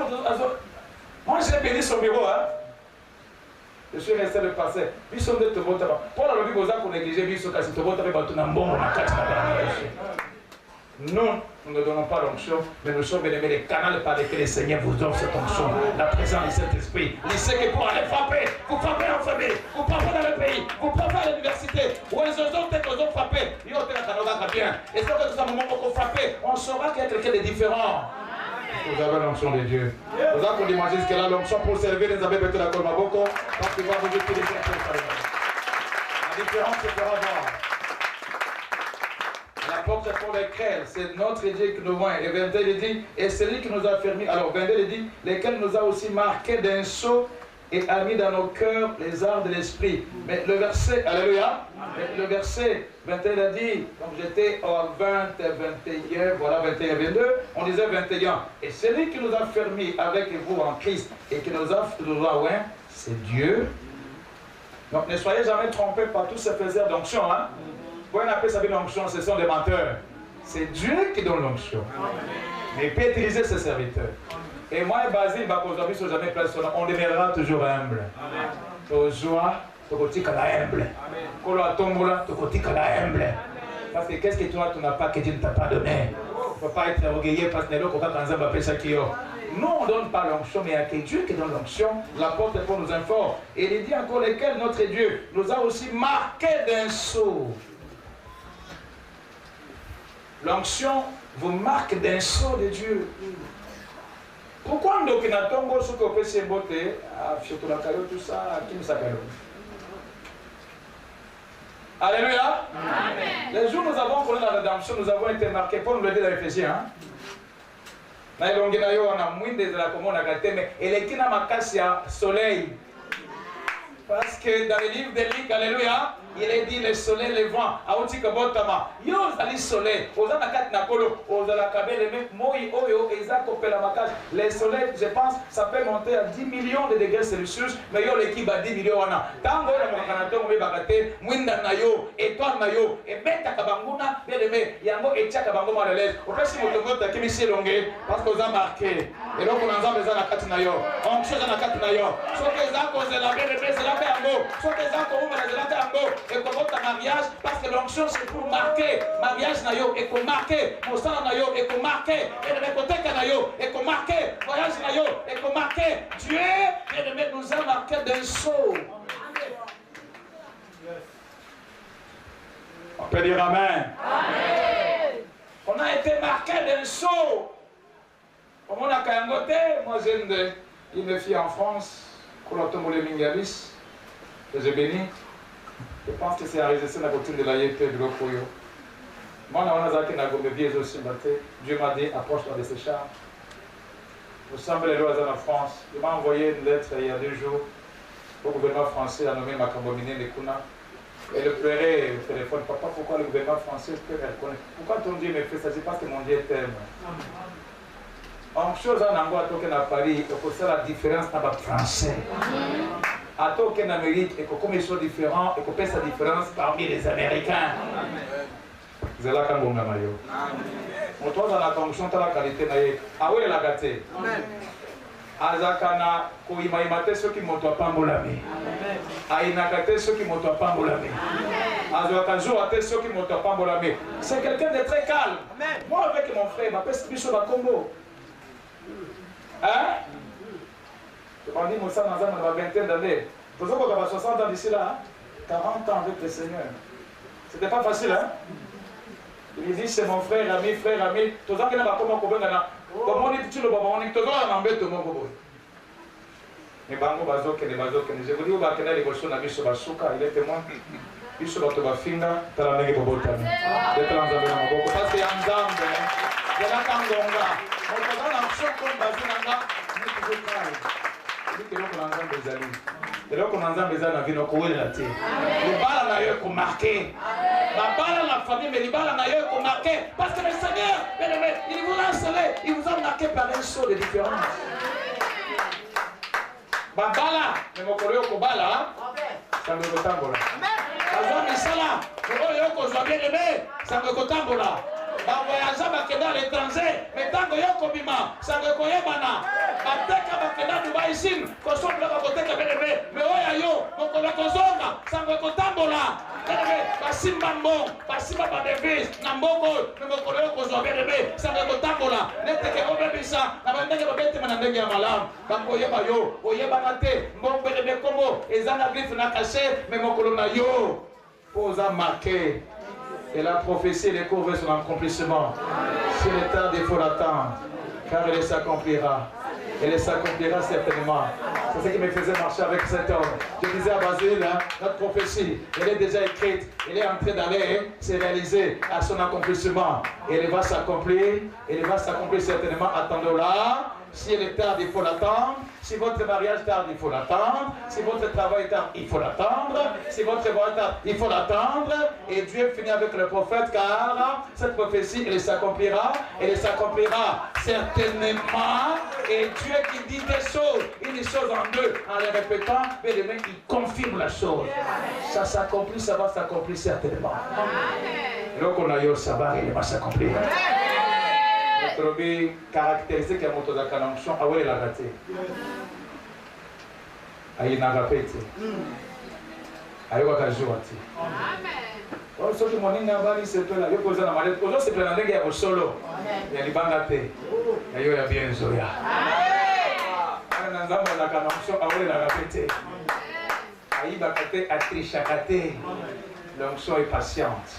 moi j'ai béni son bureau, hein. Je suis resté le passé. Puis son de Tobota. Pour la lobby, vous avez négligé, puis son casse Tobota, mais tout un bon, non, nous ne donnons pas l'onction, mais nous sommes bien-aimés les canaux par lesquels le Seigneur vous donne cette onction, la présence de cet esprit. Il sait que pour aller frapper, vous frappez en famille, vous frappez dans le pays, vous frappez à l'université, ou les autres têtes vous ont frappé, ils ont été bien. Et c'est que tout un moment pour vous frapper, on saura qu'il y a quelqu'un de différent. Vous avez l'onction de Dieu. Vous avez qu'on imagine qu'elle a l'onction pour servir les abbés de la Colmaboko, parce qu'il va vous jeter les biens. La différence se fera voir. La porte est pour lesquels, c'est notre Dieu qui nous voit. Et 22, il dit, et celui qui nous a fermé. Alors 22, il dit, lesquels nous a aussi marqué d'un sceau et a mis dans nos cœurs les arts de l'esprit. Mais le verset, alléluia, le verset 21, il a dit, donc j'étais au 20, 21, voilà 21, 22, on disait 21. Et celui qui nous a fermé avec vous en Christ et qui nous a ouais, c'est Dieu. Donc ne soyez jamais trompés par tous ces faiseurs d'onction, hein. Vous appelez ça l'onction, ce sont des menteurs. C'est Dieu qui donne l'onction. Mais il peut utiliser ses serviteurs. Et moi et Basile, jamais on demeurera toujours humble. Toujours, humble. Parce que qu'est-ce que toi tu n'as pas que Dieu ne t'a pas donné? Il ne faut pas être orgueilleux parce que nous on ne donne pas l'onction, mais il n'y a que Dieu qui donne l'onction. La porte est pour nous informer. Et il dit encore lesquels notre Dieu nous a aussi marqué d'un sceau. L'onction vous marque d'un sceau de Dieu. Pourquoi nous avons ce qu'on peut se botter à Fiotolakayo, tout ça, à Kim Sakalo? Alléluia. Amen. Les jours où nous avons connu la rédemption, nous avons été marqués, pour nous le dire dans l'Éphésiens. Mais il soleil. Parce que dans le livre de Luc, alléluia, il est dit le soleil, le vent, aoutika botama. Yo zali soleil, ozana kat nakolo, ozala kabele me moi oyo ezako pela makaj. Le soleil, je pense, ça peut monter à 10 millions de degrés Celsius, mais yo l'équipe à 10 millions wana. Tango la mokanato mo bakate, mwinda na yo, étoile na yo, et beta kabanguna, bien aimé, yango etchaka bango malalaise. Au fait si motongo ta kimisi longue, parce qu'on a marqué. Et donc on ensemble za na kat na yo. On chose na kat na yo. So que ezako zela bien aimé, zela bango. So que ezako uma zela bango. Et comment ta mariage, parce Parce que l'onction c'est pour marquer mariage nayo et pour marquer mosala nayo et pour marquer et côté nayo et pour marquer voyage nayo et pour marquer Dieu et nous a marqué d'un sceau. On peut dire amen. Amen. On a été marqué d'un sceau. Comme on a Kayangote, moi j'ai une fille en France, Kolotomole Mingalis, que j'ai béni. Je pense que c'est à résister la coutume de la Yété de l'Okoyo. Moi, Dieu m'a dit, approche-toi de ces chars. Vous semblez les lois en France. Il m'a envoyé une lettre il y a 2 jours au gouvernement français, a nommé Makambomine Lekuna. Et le pleurait au téléphone, papa, pourquoi le gouvernement français peut me reconnaître? Pourquoi ton Dieu me fait ça? C'est parce que mon Dieu t'aime. En chose en anglais, à Token à Paris, il faut faire la différence avec le français. À Token en Amérique, et comme ils sont différents, et qu'on fait sa différence parmi les Américains. C'est là qu'on va maillot. On trouve dans la fonction de la qualité. Ah oui, la gâté. Azakana, Koimaimate, ceux qui m'ont pas moulami. Aïnakate, ceux qui m'ont pas moulami. Azakazo, ceux qui m'ont pas moulami. C'est quelqu'un de très calme. Moi, avec mon frère, ma peste bicho va combo. Hein? Je m'en dis, Moussa, dans une vingtaine d'années. Pour ça qu'on a 60 ans d'ici là, 40 ans avec le Seigneur. C'était pas facile, hein? Il dit, c'est mon frère, ami, tout ça qui n'a pas comment comment on dit, tu le bon, on dit, tout ça, on embête mon bobo. Mais bango bazoke, les bazoke, je vous dis, on va tenir les gosses, on a vu sur Basuka, il est témoin. Il se bat au Bafinga, t'as la nègre bobo tami. Les plans de la bobo, ça c'est un zambe, il y a la kangonga. On peut dans l'action comme Bazinanga, mais toujours calme. Il dit que l'on a ensemble des amis. Et là, on a ensemble des amis, on a couru la terre. Le bal en a eu qu'on marqué. La balle à la famille, mais les balles en a eu qu'on marqué. Parce que le Seigneur, il vous a scellé, il vous a marqué par un saut de différence. Babala, mais mon collègue au bala, ça me retambola. Azwa misala, mon collègue bien aimé, ça me retambola. Voyager bakenda à l'étranger, mais tant que yoko bima, ça me koyebana. Bateka bakenda Dubai ici, kosombe la bakoteka bien aimé, mais oyayo, mon collègue kozonga, ça me retambola. Basimba mbon, basimba badevise, namboko, mais mon collègue kozwa bien aimé, ça me retambola. Neteke obebisa, na bandenge babete manandenge ya malam. Bakoyeba yo, oyeba nate, mbon bebe komo, ezana griffe na caché, mais mon collègue yo, posa marqué. Et la prophétie, les cours veut son accomplissement. C'est le temps, il faut l'attendre, car elle s'accomplira. Elle s'accomplira certainement. C'est ce qui me faisait marcher avec cet homme. Je disais à Basile, hein, notre prophétie, elle est déjà écrite, elle est en train d'aller se réaliser à son accomplissement. Et elle va s'accomplir certainement. Attendons-la. Si elle est tarde, il faut l'attendre. Si votre mariage tarde, il faut l'attendre. Si votre travail tarde, il faut l'attendre. Si votre voyage tarde, il faut l'attendre. Et Dieu finit avec le prophète, car cette prophétie, elle s'accomplira certainement. Et Dieu qui dit des choses, une chose en deux, en les répétant, mais demain, il confirme la chose. Ça s'accomplit, ça va s'accomplir certainement. Et donc, on a eu le sabbat, il va s'accomplir. Notre caractéristique à moto de l'onction, ah ouais, la raté. Aïe, n'a pas pété. Aïe, on va jouer. Amen. Ce qui m'a dit, c'est que la pose la malade. Aujourd'hui, c'est que la nègre est au solo. Il y a des bangatés. Il y a bien Zoya. Amen. L'onction est patiente.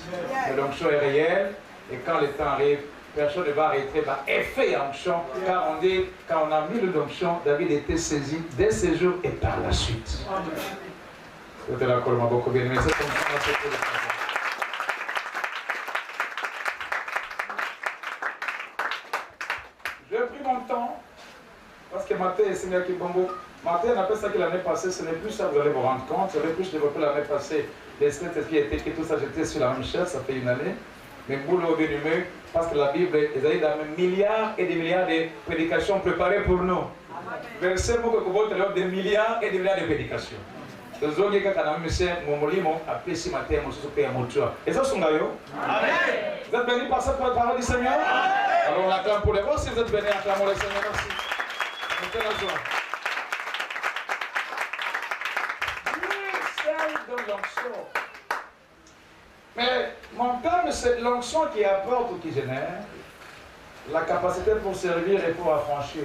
L'onction est réelle. Et quand le temps arrive, personne ne va arrêter, va effet onction, car on dit, quand on a mis l'onction, David était saisi dès ce jour et par la suite. C'était la colonne beaucoup bien aimé. C'est comme ça, j'ai pris mon temps, parce que Mathé et Seigneur Kibongo, Mathé, on appelle ça que l'année passée, ce n'est plus ça, vous allez vous rendre compte, j'avais plus développé l'année passée, les scripts qui étaient écrits, tout ça, j'étais sur la même chaise, ça fait une année. Mais boulot bien humé, parce que la Bible, ils ont dans milliards et des milliards de prédications préparées pour nous. Verset pour que vous avez des milliards et des milliards de prédications. Les gens qui ont mis mon molimo à Pessi matin, mon souper à mon toit. Et ça, c'est un gaillot. Vous êtes bénis par cette parole du Seigneur? Alors on attend pour les voir si vous êtes bénis, acclamons le Seigneur. Merci. Mettez la joie. Lui seul donne l'onction. Mais mon terme, c'est l'onction qui apporte ou qui génère la capacité pour servir et pour affranchir.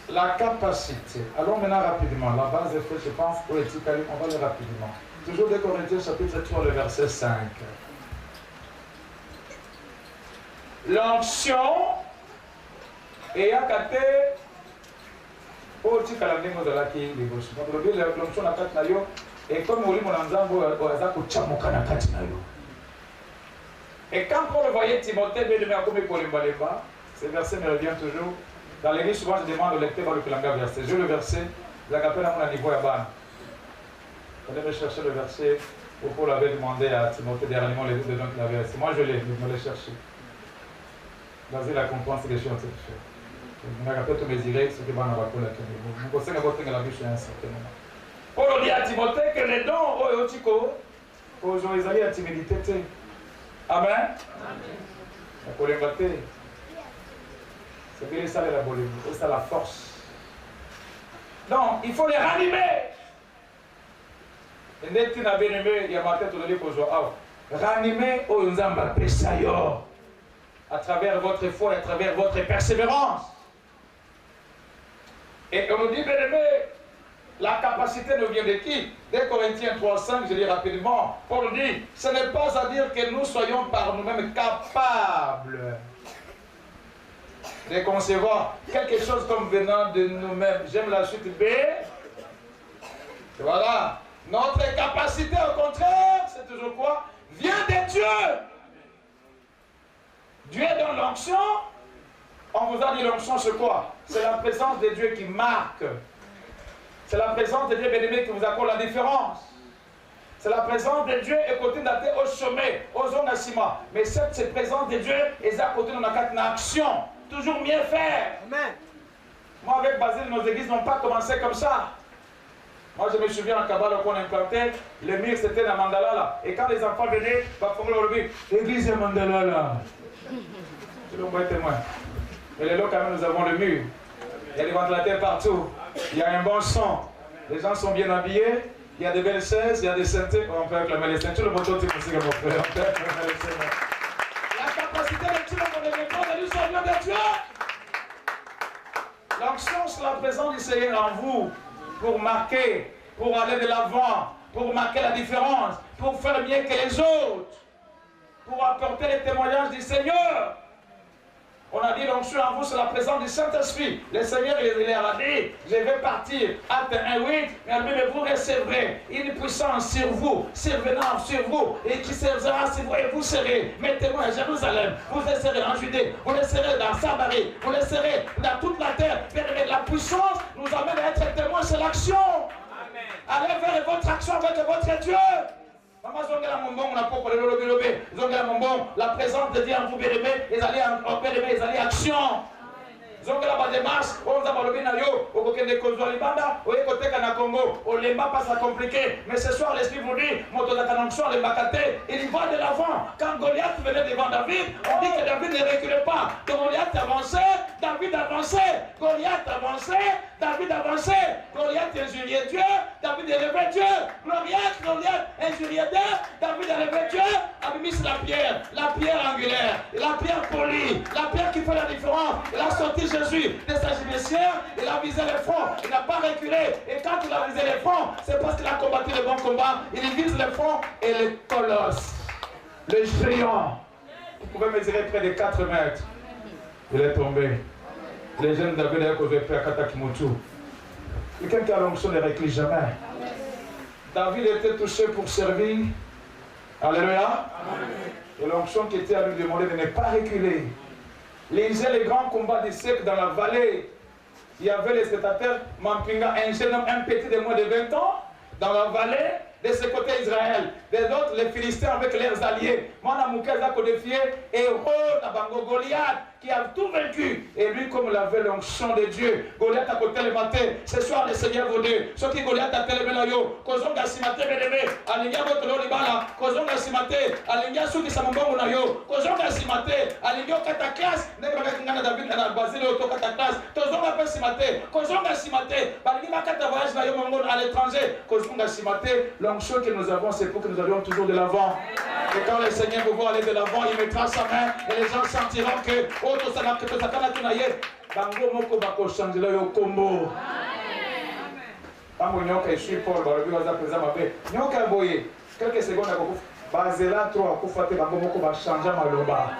La capacité. Allons maintenant rapidement. La base est faite, je pense, pour l'éthique, on va aller rapidement. Toujours des Corinthiens, chapitre 3, le verset 5. L'onction et à côté, l'onction na kati na yo et comme molimo na nzambo aza kochamuka na kati na yo. Et quand Paul voyait Timothée bien-aimé comme kolemba-lemba, ce verset me revient toujours. Dans l'église, souvent je demande au lecteur le pelanga verset. Je le verset, je l'appelle à mon niveau à ban. Allez me chercher le verset où Paul avait demandé à Timothée dernièrement les deux dons qu'il avait. C'est moi je l'ai cherché. Vas-y, la comprendre, c'est des choses que tu fais. Je me rappelle tous mes irées, ce que va n'avoir pas la tenue. Vous conseillez votre la bouche à un certain moment. Paul dit à Timothée que les dons, aux gens, ils allaient à timidité. Amen. La polémité. C'est que ça, la polémité. C'est la force. Donc, il faut les ranimer. Et dès que tu n'as bien aimé, il y a ma tête au lieu pour jouer. Ranimer aux Nzamba Pesayo. À travers votre foi et à travers votre persévérance. Et on nous dit, bien aimé, la capacité nous vient de qui? Dès Corinthiens 3,5, je lis rapidement, Paul nous dit, ce n'est pas à dire que nous soyons par nous-mêmes capables de concevoir quelque chose comme venant de nous-mêmes. J'aime la suite B. Et voilà. Notre capacité, au contraire, c'est toujours quoi? Vient de Dieu. Dieu est dans l'onction. On vous a dit l'onction, c'est quoi? C'est la présence de Dieu qui marque. C'est la présence de Dieu bien-aimé qui vous accorde la différence. C'est la présence de Dieu et côté d'aller au sommet, aux zones ciment. Mais cette présence de Dieu est à côté de notre action. Toujours mieux faire. Amen. Moi, avec Basile, nos églises n'ont pas commencé comme ça. Moi, je me souviens en Kabbalah qu'on implantait, le mur c'était la mandala là. Et quand les enfants venaient, bah, pour le relever, l'église est mandala là. Je le vois témoin. Mais les lots, quand même, nous avons le mur. Il y a des ventilateurs partout. Il y a un bon son. Les gens sont bien habillés. Il y a des belles chaises, il y a des ceintures. On peut acclamer les ceintures. Le moto, tu peux aussi que mon frère. On peut acclamer les ceintures. La capacité de Dieu pour les réponses de l'Union de Dieu. L'onction, c'est la présence du Seigneur en vous. Pour marquer, pour aller de l'avant, pour marquer la différence, pour faire mieux que les autres, pour apporter les témoignages du Seigneur. On a dit l'onction en vous, c'est la présence du Saint-Esprit. Le Seigneur, il a dit, je vais partir. Acte 1:8, mais vous recevrez une puissance sur vous, survenant sur vous, et qui servira sur vous, et vous serez mes témoins à Jérusalem. Vous le serez en Judée, vous le serez dans Samarie, vous le serez dans toute la terre. La puissance nous amène à être témoins, c'est l'action. Allez vers votre action avec votre Dieu. La présence de Dieu en vous, bien-aimé, ils allaient action. Zongela ba démarche, on va le bien yo, au côté de Kozwa Libanda, au côté de Congo, au Lemba pas ça compliqué, mais ce soir l'esprit vous dit, Motodakanonction, les Bakate, il va de l'avant. Quand Goliath venait devant David, on dit que David ne reculait pas. Donc Goliath avançait, David avançait, Goliath avançait, David avançait, Goliath injuriait Dieu, David élevait Dieu, Goliath injuriait Dieu, David élevait Dieu, avait mis la pierre angulaire, la pierre polie, la pierre qui fait la différence, il a sorti Jésus de sa judiciaire, il a visé les fronts, il n'a pas reculé. Et quand il a visé les fronts, c'est parce qu'il a combattu le bon combat. Il vise les fronts et le colosse, le géant, qui pouvait mesurer près de 4 mètres, il est tombé. Les jeunes David avaient causé à Katakimotu. Quelqu'un qui a l'onction ne recule jamais. David était touché pour servir. Alléluia. Et l'onction qui était à lui demander de ne pas reculer. Lisez les grands combats du siècle dans la vallée. Il y avait les spectateurs, Mampinga, un jeune homme, un petit de moins de 20 ans, dans la vallée, de ce côté Israël. Des autres contre les Philistins avec leurs alliés. Moi, Namoukaza défié héros Nabango Goliath qui a tout vaincu. Et lui, comme il avait l'onction de Dieu, Goliath a côté le matin. Ce soir, le Seigneur vous dit, ce qui Goliath a télé yo, Kozonga Simate Bédébé, Alinga Botolo Libala, Kozonga Simate, Alinga Souki Samambongo na yo, Kozonga Simate, Alinga Kataklas, Nebaka Ngana David na Basile Auto Kataklas, Kozonga Pe Simate, Kozonga Simate, Balinga Kata voyage na yo Mongo à l'étranger, Kozonga Simate, l'onction que nous avons, c'est pour que nous allions toujours de l'avant. Et quand le Seigneur vous voit aller de l'avant, il mettra sa main et les gens sentiront que Auto Sana que Sakana Tunaye, Bango Moko Bako Changela yo Kombo. Quand nyoka est sur Paul, le bureau présent m'appelle nyoka boye quelques secondes à Bazela trop à Koufate Bango Moko va changer Maloba.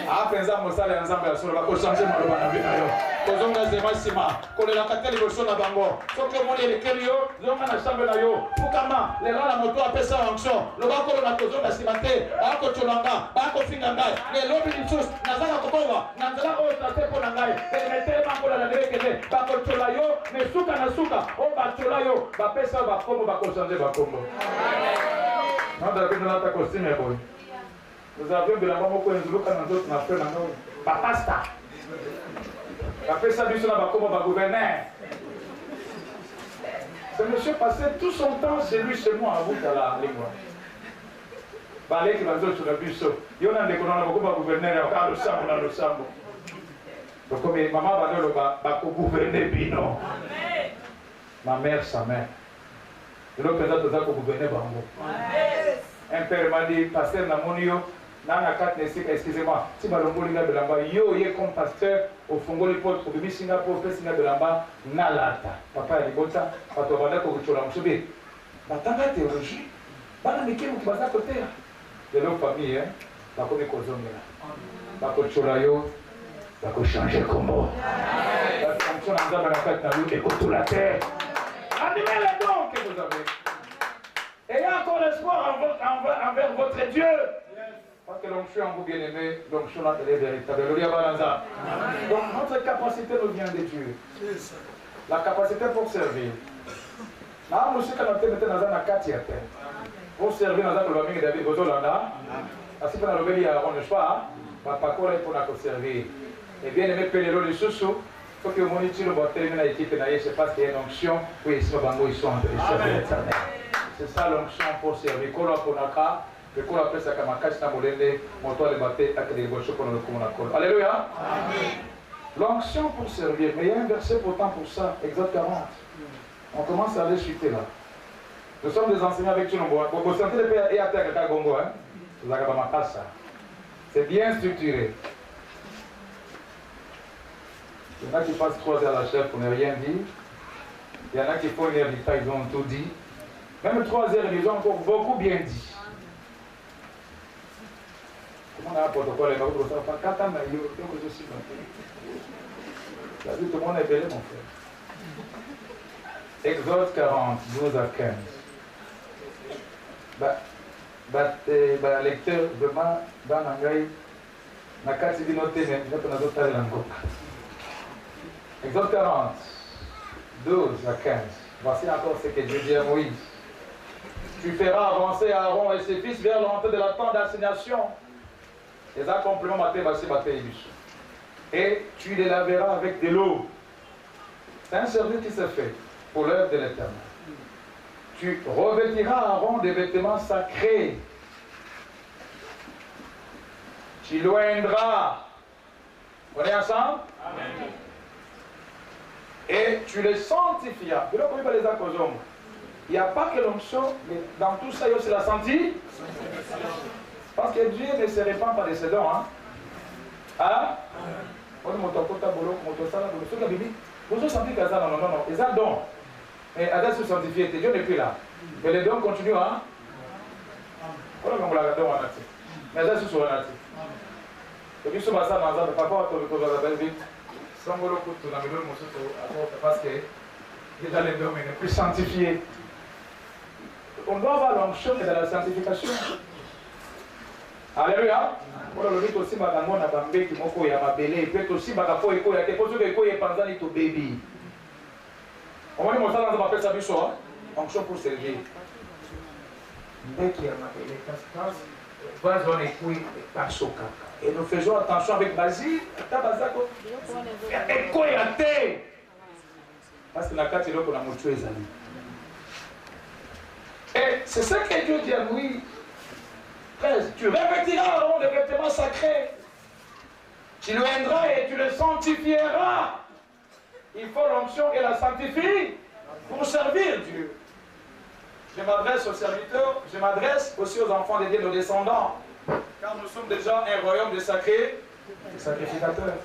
A pensa Mosala ensemble à Solo va changer Maloba na Vinayo. Kozonga Zema Sima, Kolela Kateli Bosona Bango. Soko Moni le Kelio, Zonga na chambre na yo. Fukama, les la moto a pesa onction. Le Bako na Kozonga Simate, Bako Cholanga, Bako Fingangai, les lobby du sus, Nazala Kobowa, Nazala O Tatepo Nangai, et mettez Bango la Nekene, Bako Cholayo, mais Suka na Suka, O Bacholayo, Bapesa Bakombo, Bako changer Bakombo. Non, David, nous avons un costume, nous avions de la maman qui nous a dit que nous avons fait pasta. Après ça, nous avons comme gouverneur. Ce monsieur passait tout son temps chez lui, chez moi, à vous, à la ligne. Balé qui va dire sur le bus. Il y a un déconnant, beaucoup de gouverneurs, on a le sambo. Donc, comme maman va dire, il va gouverner Bino. Ma mère, sa mère. Je le présente aux autres gouverneurs Bango. Un père m'a dit, pasteur Namonio, excusez-moi, si Balongoli na Belamba, yo ye comme pasteur au Fongoli Port, au Bimi Singapour, au Singa Belamba, Nalata. Papa a dit, Bota, Pato Banda Kokuchola Mousoube. Batanga théologie, Bana Miki Moukibaza côté. De leur famille, hein, Bako Mekozomela. Bako Cholayo, Bako changer comment. La fonction d'Anza Banakat Nalou et Kotou la terre. Animez les dons que vous avez. Ayez encore l'espoir envers votre Dieu. Parce que l'onction en vous bien-aimé, l'onction est véritable. Donc notre capacité nous vient de Dieu. La capacité pour servir. Pour servir dans la famille de David Bozolanda, parce que dans le pays, on ne sait pas, papa pour nous servir. Et bien aimé Pélélo de Soussou, il faut que vous monitiez le baptême de l'équipe, je pense qu'il y a une onction pour les Bango, ils sont en train de servir l'éternel. C'est ça l'onction pour servir. Kola Ponaka, le Kola Pesa Kamakash Namolende, Moto le Baté, Akadé Bocho pour le Komonakol. Alléluia. L'onction pour servir. Mais il y a un verset pourtant pour ça, Exode 40. On commence à aller chuter là. Nous sommes des enseignants avec Tchounombo. Vous sentez le père et à terre de Gongo, hein? Vous avez ça. C'est bien structuré. Il y en a qui passent 3 heures à la chef pour ne rien dire. Il y en a qui font une heure du temps, ils ont tout dit. Même 3 heures, ils ont encore beaucoup bien dit. Comment on a un protocole? Il y a pas 4 ans, il y a que je suis maintenant. Tout le monde est belé, mon frère. Exode 40, 12 à 15. Lecteur, vraiment, dans l'anglais, na kati di noté, mais notre nazotal lango. Exode 40, 12 à 15. Voici encore ce que Dieu dit à Moïse. Tu feras avancer Aaron et ses fils vers l'entrée de la tente d'assignation. Les accomplissements maté, et tu les laveras avec de l'eau. C'est un service qui se fait pour l'œuvre de l'Éternel. Tu revêtiras Aaron des vêtements sacrés. Tu l'oindras. On est ensemble? Amen. Et tu les sanctifieras. Il n'y a pas que l'onction, mais dans tout ça, il y a aussi la santé. Parce que Dieu ne se répand pas de ses dons. Hein? Vous sentez que ça, non. Ils ont don. Mais à se sanctifier, Dieu n'est plus là. Mais les dons continuent. Hein? Mais ça, c'est sur la nature. Et puis, ça, dans un papa, tu vas la vite. Parce que déjà les dons ne plus sanctifiés. On doit avoir l'onction dans la sanctification. Alléluia. On a le aussi magango na bambé qui moko ya mabele et peut aussi bagafo eko ya te poso eko ya panzani to baby. On va dire mon ça dans ma pèse à biso, onction pour servir. Et nous faisons attention avec Basile, et quoi parce que la carte est là pour la montrer les amis. Et c'est ça que Dieu dit à Moïse. Tu revêtiras les vêtements sacrés. Tu le rendras et tu le sanctifieras. Il faut l'onction et la sanctifie pour servir Dieu. Je m'adresse aux serviteurs, je m'adresse aussi aux enfants de Dieu, nos descendants. Car nous sommes déjà un royaume de sacrificateurs.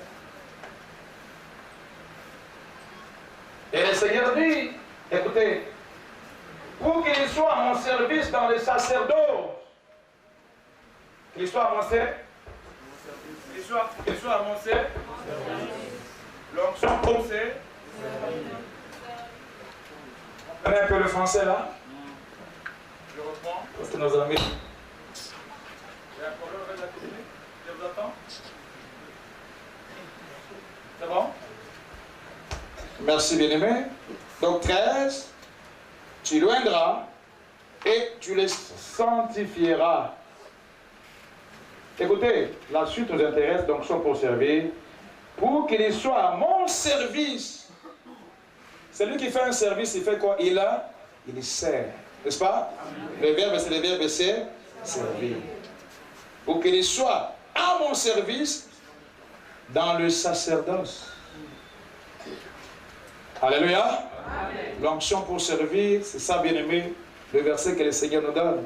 Et le Seigneur dit, écoutez, pour qu'il soit à mon service dans le sacerdoce, qu'il soit à mon service, qu'il soit à mon service, l'onction pour c'est. Vous comprenez un peu le français là? Je reprends, parce que nos amis. Il y a un problème avec la technique? Je vous attends. C'est bon? Merci bien-aimé. Donc 13, tu l'oindras et tu les sanctifieras. Écoutez, la suite nous intéresse, donc sont pour servir, pour qu'il soit à mon service. Celui qui fait un service, il fait quoi? Il sert. N'est-ce pas? Le verbe, c'est le verbe c'est servir. Pour qu'il soit à mon service dans le sacerdoce. Alléluia. L'onction pour servir, c'est ça, bien-aimé, le verset que le Seigneur nous donne.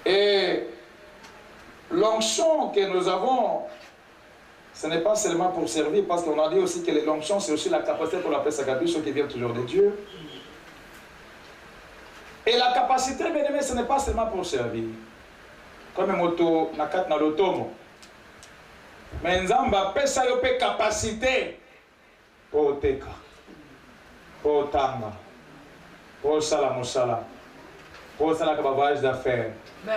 Et l'onction que nous avons, ce n'est pas seulement pour servir, parce qu'on a dit aussi que l'onction, c'est aussi la capacité pour la paix sacrée, ce qui vient toujours de Dieu. Et la capacité, bien-aimé, ce n'est pas seulement pour servir. Comme un moto, nakat na l'automo. Mais nzamba pesa yo pe capacité pour teka, pour tanga, pour sala mosala, pour sala voyage d'affaires.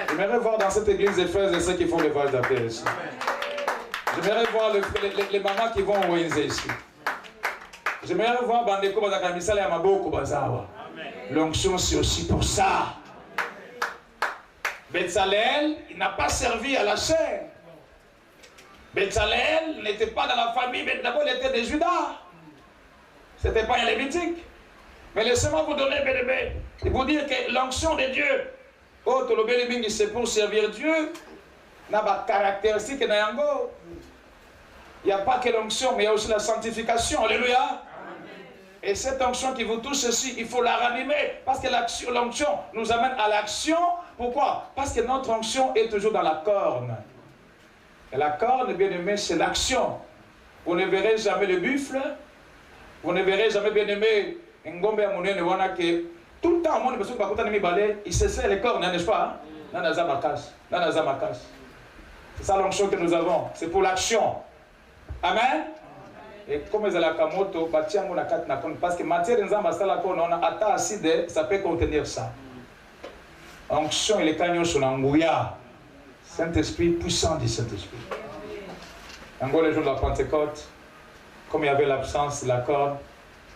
J'aimerais voir dans cette église des frères et ceux qui font les voyages d'affaires ici. J'aimerais voir les mamans qui vont au ONZ ici. J'aimerais voir Bandeko Bazakamisala et Amaboko Bazawa. L'onction, c'est aussi pour ça. Bezalel, il n'a pas servi à la chair. Bezalel n'était pas dans la famille, mais d'abord il était de Judas. Ce n'était pas un lévitique. Mais laissez-moi vous donner, bébé, et vous dire que l'onction de Dieu, oh, c'est pour servir Dieu, n'a pas caractéristique d'Ayango. Il n'y a pas que l'onction, mais il y a aussi la sanctification. Alléluia. Et cette onction qui vous touche ici, il faut la ranimer. Parce que l'onction nous amène à l'action. Pourquoi? Parce que notre onction est toujours dans la corne. Et la corne, bien aimé, c'est l'action. Vous ne verrez jamais le buffle. Vous ne verrez jamais, bien aimé, tout le temps, il se sert les cornes, n'est-ce pas? C'est ça l'onction que nous avons. C'est pour l'action. Amen. Et comme ils ont la kamoto, parce que matière acide, ça peut contenir ça. Onction et les canyons sont en Gouya. Saint-Esprit, puissant du Saint-Esprit. En gros, le jour de la Pentecôte, comme il y avait l'absence de la corde,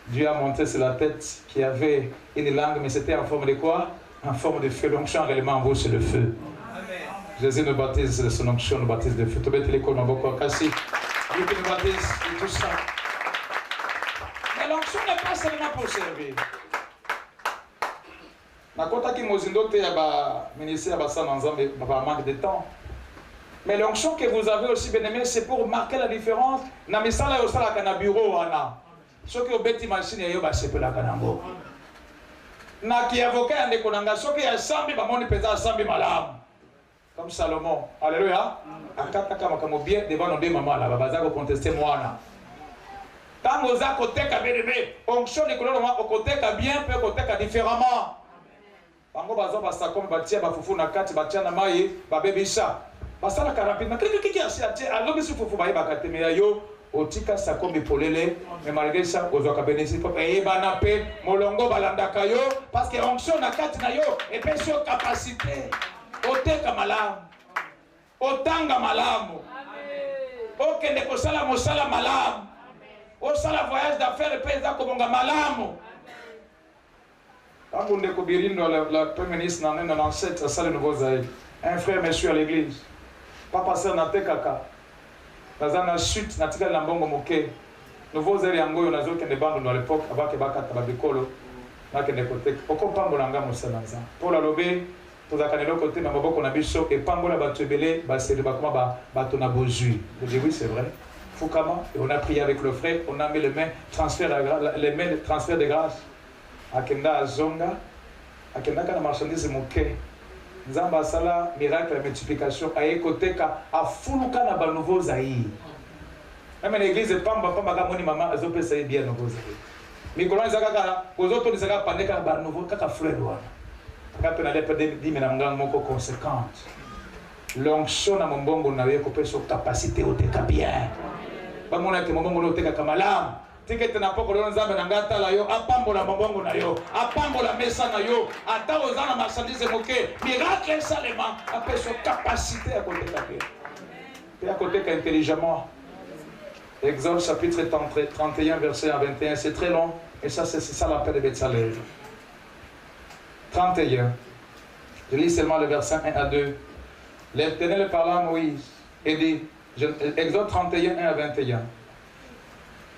Dieu a monté sur la tête qui avait une langue, mais c'était en forme de quoi? En forme de feu. L'onction réellement en vous, c'est le feu. Amen. Jésus nous baptise de son onction, nous baptise de feu. Tout bête l'école, ma beaucoup cassé. Dieu qui nous baptise et tout ça. Mais l'onction n'est pas seulement pour servir. Nakota ki mozindo te yaba ministère yaba ça dans un manque de temps. Mais l'onction que vous avez aussi, bien aimé, c'est pour marquer la différence. Na misala yo sala kana bureau wana. Soki obeti machine yo ba sepela kanango. Na ki avocat ande konanga soki ya sambi ba moni pesa sambi malamu. Comme Salomon. Alléluia. Akata kama kamo bien devant nos deux mamans là, baza ko contester mwana. Tango za koteka bien aimé, onction ni kololo ma koteka bien peut koteka différemment. Bango bazo basa comme batia ba fufu na kati batia na mai ba bebisha. Basala rapidement. Kiki asiatie alobi su fufu ba yeba katemera yo otika sa comme polele mais malgré ça ozoka bénéfice et bana pe molongo balandaka yo parce que onction na kati na yo et pesio capacité oteka malamu otanga malamu okende kosala mosala malamu osala voyage d'affaires pe eza kobonga malamu Quand on est Birindo, le Premier ministre, en 97, ça c'est le nouveau Zaï. Un frère monsieur à l'église. Pas passer en Atekaka. Dans la chute, dans la Lambongo Moké. Nouveau Zaï, Yango, on a joué des bandes à l'époque, avant que Baka Tababikolo. Pourquoi Pambolanga Moussalanza? Pour la lobée, pour la canelo côté, mais on a biso et Pambola Batubele, c'est le Bakoma Batona Bozui. Je dis oui, c'est vrai. Foukama, et on a prié avec le frère, on a mis les mains, transfert de grâce. Akenda Azonga, Akenda Kana marchandise Moké. Nzamba Sala, miracle, multiplication, à écouter à Fuluka na ba nouveau Zaï. Même l'église de Pamba, Pamba, Moni Maman, elles ont pensé bien nouveau Zaï. Mais quand ils ont aux autres, ils ont parlé de nouveau, kaka frère. Quand on a dit, mais on a un conséquente. L'onction à mon bongo n'a pas coupé sur capacité au déca bien. Pas mon que mon bongo n'était qu'à Kamalam. Ticket n'a pas colonné Zamba Nangata la yo, Apambola Mambongo na yo, Apambola Messa na yo, Ata Ozana marchandise moqué, miracle salement, après sur capacité à côté de la paix. Et à côté qu'intelligemment. Exode chapitre 31, verset 21, c'est très long, et ça c'est ça l'appel de Betsalel. 31, je lis seulement le verset 1 à 2. L'Éternel parla à Moïse et dit, Exode 31, 1 à 21.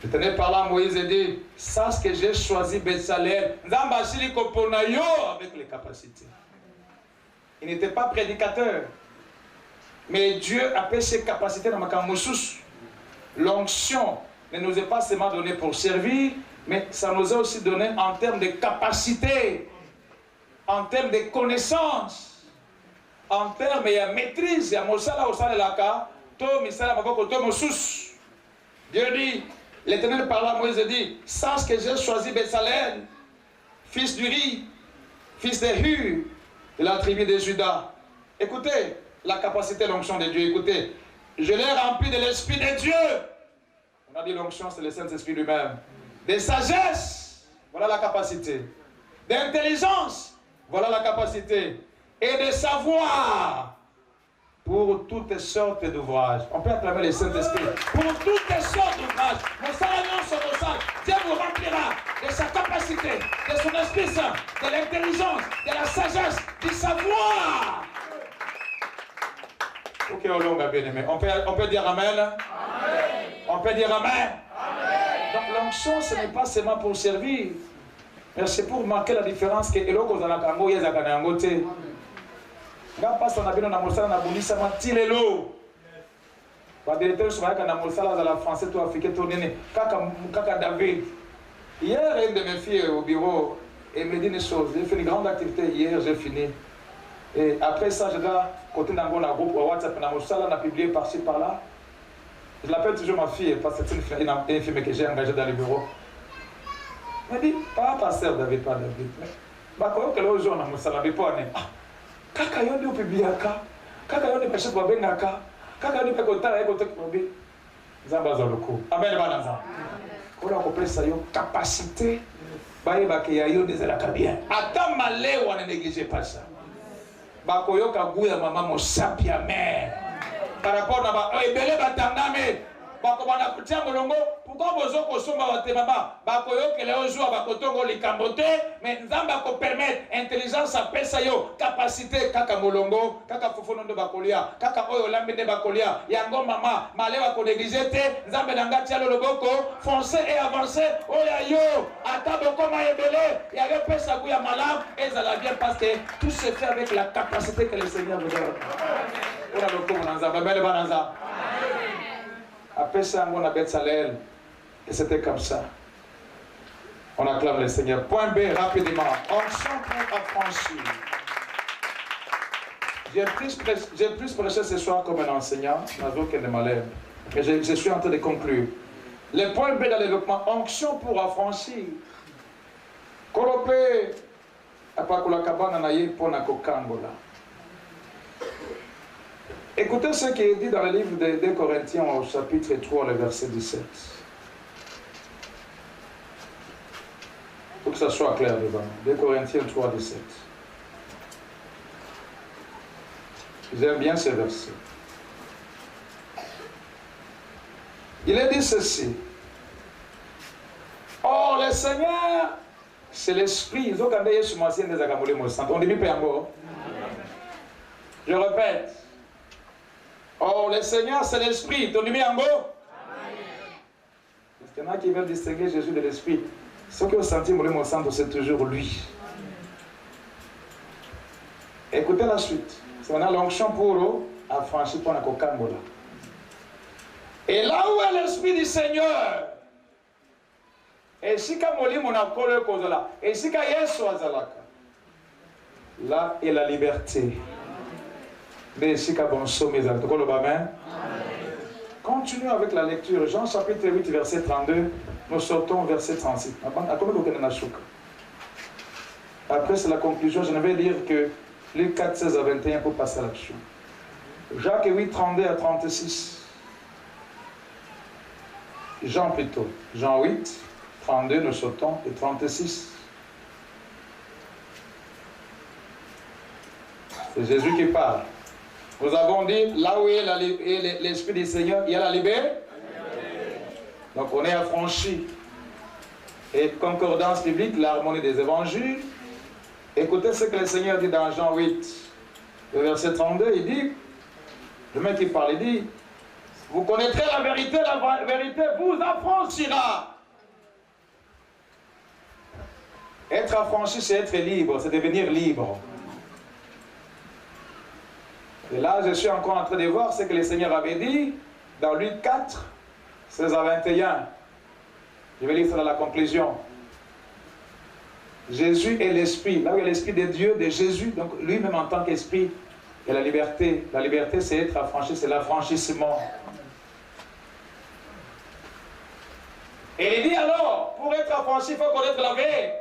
L'Éternel parla à Moïse et dit, sache que j'ai choisi Betsalel, avec les capacités. Il n'était pas prédicateur, mais Dieu a fait ses capacités dans ma camoussous. L'onction ne nous est pas seulement donnée pour servir, mais ça nous est aussi donné en termes de capacité, en termes de connaissances, en termes de maîtrise. Dieu dit, l'Éternel parla à Moïse et dit, sache que j'ai choisi Betsalel, fils d'Uri, fils de Hur, de la tribu de Juda. Écoutez la capacité de l'onction de Dieu, écoutez. Je l'ai rempli de l'Esprit de Dieu. On a dit l'onction, c'est le Saint-Esprit lui-même. De sagesse, voilà la capacité. D'intelligence, voilà la capacité. Et de savoir pour toutes sortes d'ouvrages. On peut acclamer le Saint-Esprit. Pour toutes sortes d'ouvrages. Dieu vous remplira de sa capacité, de son Esprit Saint, de l'intelligence, de la sagesse, du savoir. Ok, bien-aimé. On peut dire Amen. Amen. On peut dire Amen. Amen. Donc l'onction, ce n'est pas seulement pour servir, mais c'est pour marquer la différence que eloko za kango yeza kana yango te. Nga passe na bino na mosala na bulisa matilelo. Ba directeur so ba kana mosala za la français to africain to nene kaka David. Hier une de mes filles au bureau et me dit une chose, j'ai fait une grande activité hier, j'ai fini. Et après ça, je dois côté dans un groupe WhatsApp, on a publié par-ci par-là. Je l'appelle toujours ma fille parce que c'est une fille que j'ai engagée dans le bureau. Elle me dit, pas pasteur David, pas David. Mais quand on est au jour, on a dit, kaka yondi upibiaka, kaka yondi peshe kwa bengaka, kaka yondi pekotala eko tek mobi. Zamba za loko. Amen bananza. Kola ko pesa yo capacité ba yeba ke ya yo dezela bien. Ata malé wana négligez pas ça. Bakoyoka guya mama mosapi amen. Par rapport na ba ebele batandame bakobana kutia molongo pourquoi bozoko somba batemama bakoyokele ozwa bakotongo likambote mais nzamba ko permettre intelligence apesa yo capacité kaka molongo kaka fofono ndo bakolia kaka oyo lambe nde bakolia yango mama malewa ko négliger te nzambe nangati ya loboko foncer et avancer oya yo ata bokoma ebele ya yo pesa kuya malam ezala bien parce que tout se fait avec la capacité que le Seigneur nous donne. On a le coup nzamba bele bananza. Après ça, on a Betsalel. Et c'était comme ça. On acclame le Seigneur. Point B, rapidement. Onction pour affranchir. J'ai plus prêché ce soir comme un enseignant, que de malheur. Mais je suis en train de conclure. Le point B dans le développement, onction pour affranchir. Kolope, apakulakabana na ye pona kokangola. Écoutez ce qui est dit dans le livre de 2 Corinthiens au chapitre 3, le verset 17. Il faut que ça soit clair devant. 2 Corinthiens 3, 17. J'aime bien ce verset. Il est dit ceci. Or, le Seigneur c'est l'esprit. On dit je répète. Oh, le Seigneur, c'est l'esprit. Ton numéro en go. Il y en a qui veulent distinguer Jésus de l'esprit. Ce que vous sentez, mon centre, c'est toujours lui. Écoutez la suite. C'est maintenant l'onction pour affranchir pour la cocamola. Et là où est l'esprit du Seigneur, et si kamoli mon akole kozala, et si ka Yesu azalaka, là est la liberté. Mais si ka bonso mes amis, amen. Continuons avec la lecture. Jean chapitre 8 verset 32. Nous sortons verset 36. Après c'est la conclusion. Je ne vais lire que Luc 4, 16 à 21 pour passer à l'action. Jacques 8, 32 à 36. Jean plutôt. Jean 8, 32, nous sautons, et 36. C'est Jésus qui parle. Nous avons dit, là où est l'Esprit du Seigneur, il y a la liberté. Donc on est affranchi. Et concordance biblique, l'harmonie des évangiles. Écoutez ce que le Seigneur dit dans Jean 8, le verset 32, il dit, le mec qui parle, il dit, vous connaîtrez la vérité vous affranchira. Être affranchi, c'est être libre, c'est devenir libre. Et là, je suis encore en train de voir ce que le Seigneur avait dit dans Luc 4, 16 à 21. Je vais lire ça dans la conclusion. Jésus est l'Esprit. Là où il y a l'Esprit de Dieu, de Jésus, donc lui-même en tant qu'Esprit, il y a la liberté. La liberté, c'est être affranchi, c'est l'affranchissement. Et il dit alors, pour être affranchi, il faut connaître la vérité.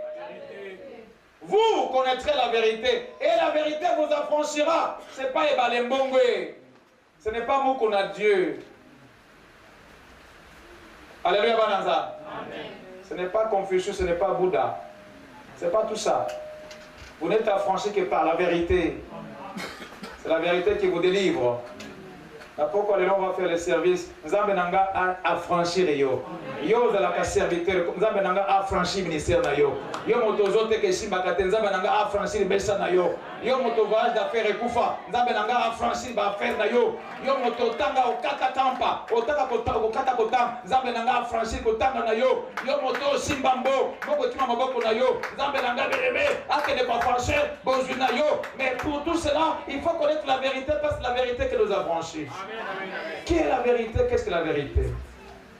Vous connaîtrez la vérité. Et la vérité vous affranchira. Ce n'est pas Ebalembongwe. Ce n'est pas nous qu'on a Dieu. Alléluia, Bananza. Amen. Ce n'est pas Confucius, ce n'est pas Bouddha. Ce n'est pas tout ça. Vous n'êtes affranchi que par la vérité. C'est la vérité qui vous délivre. Pourquoi on va faire le service? Nous avons affranchir yo. Yo za la serviteur. Nous avons affranchi ministère na yo. Yo motozote ke simbakate. Nous avons affranchi besa na yo. Yo moto voyage d'affaires ekufa. Nous avons affranchi ba affaire na yo. Yo moto tanga okata tampa. Otaka okata kotam. Nous avons affranchi kotanga na yo. Yo moto simbambo. Moko tima maboko na yo. Nous avons belebe. Ake ne pas franchir bozu na yo. Mais pour tout cela, il faut connaître la vérité parce que c'est la vérité que nous a franchi. Qui est la vérité? Qu'est-ce que la vérité?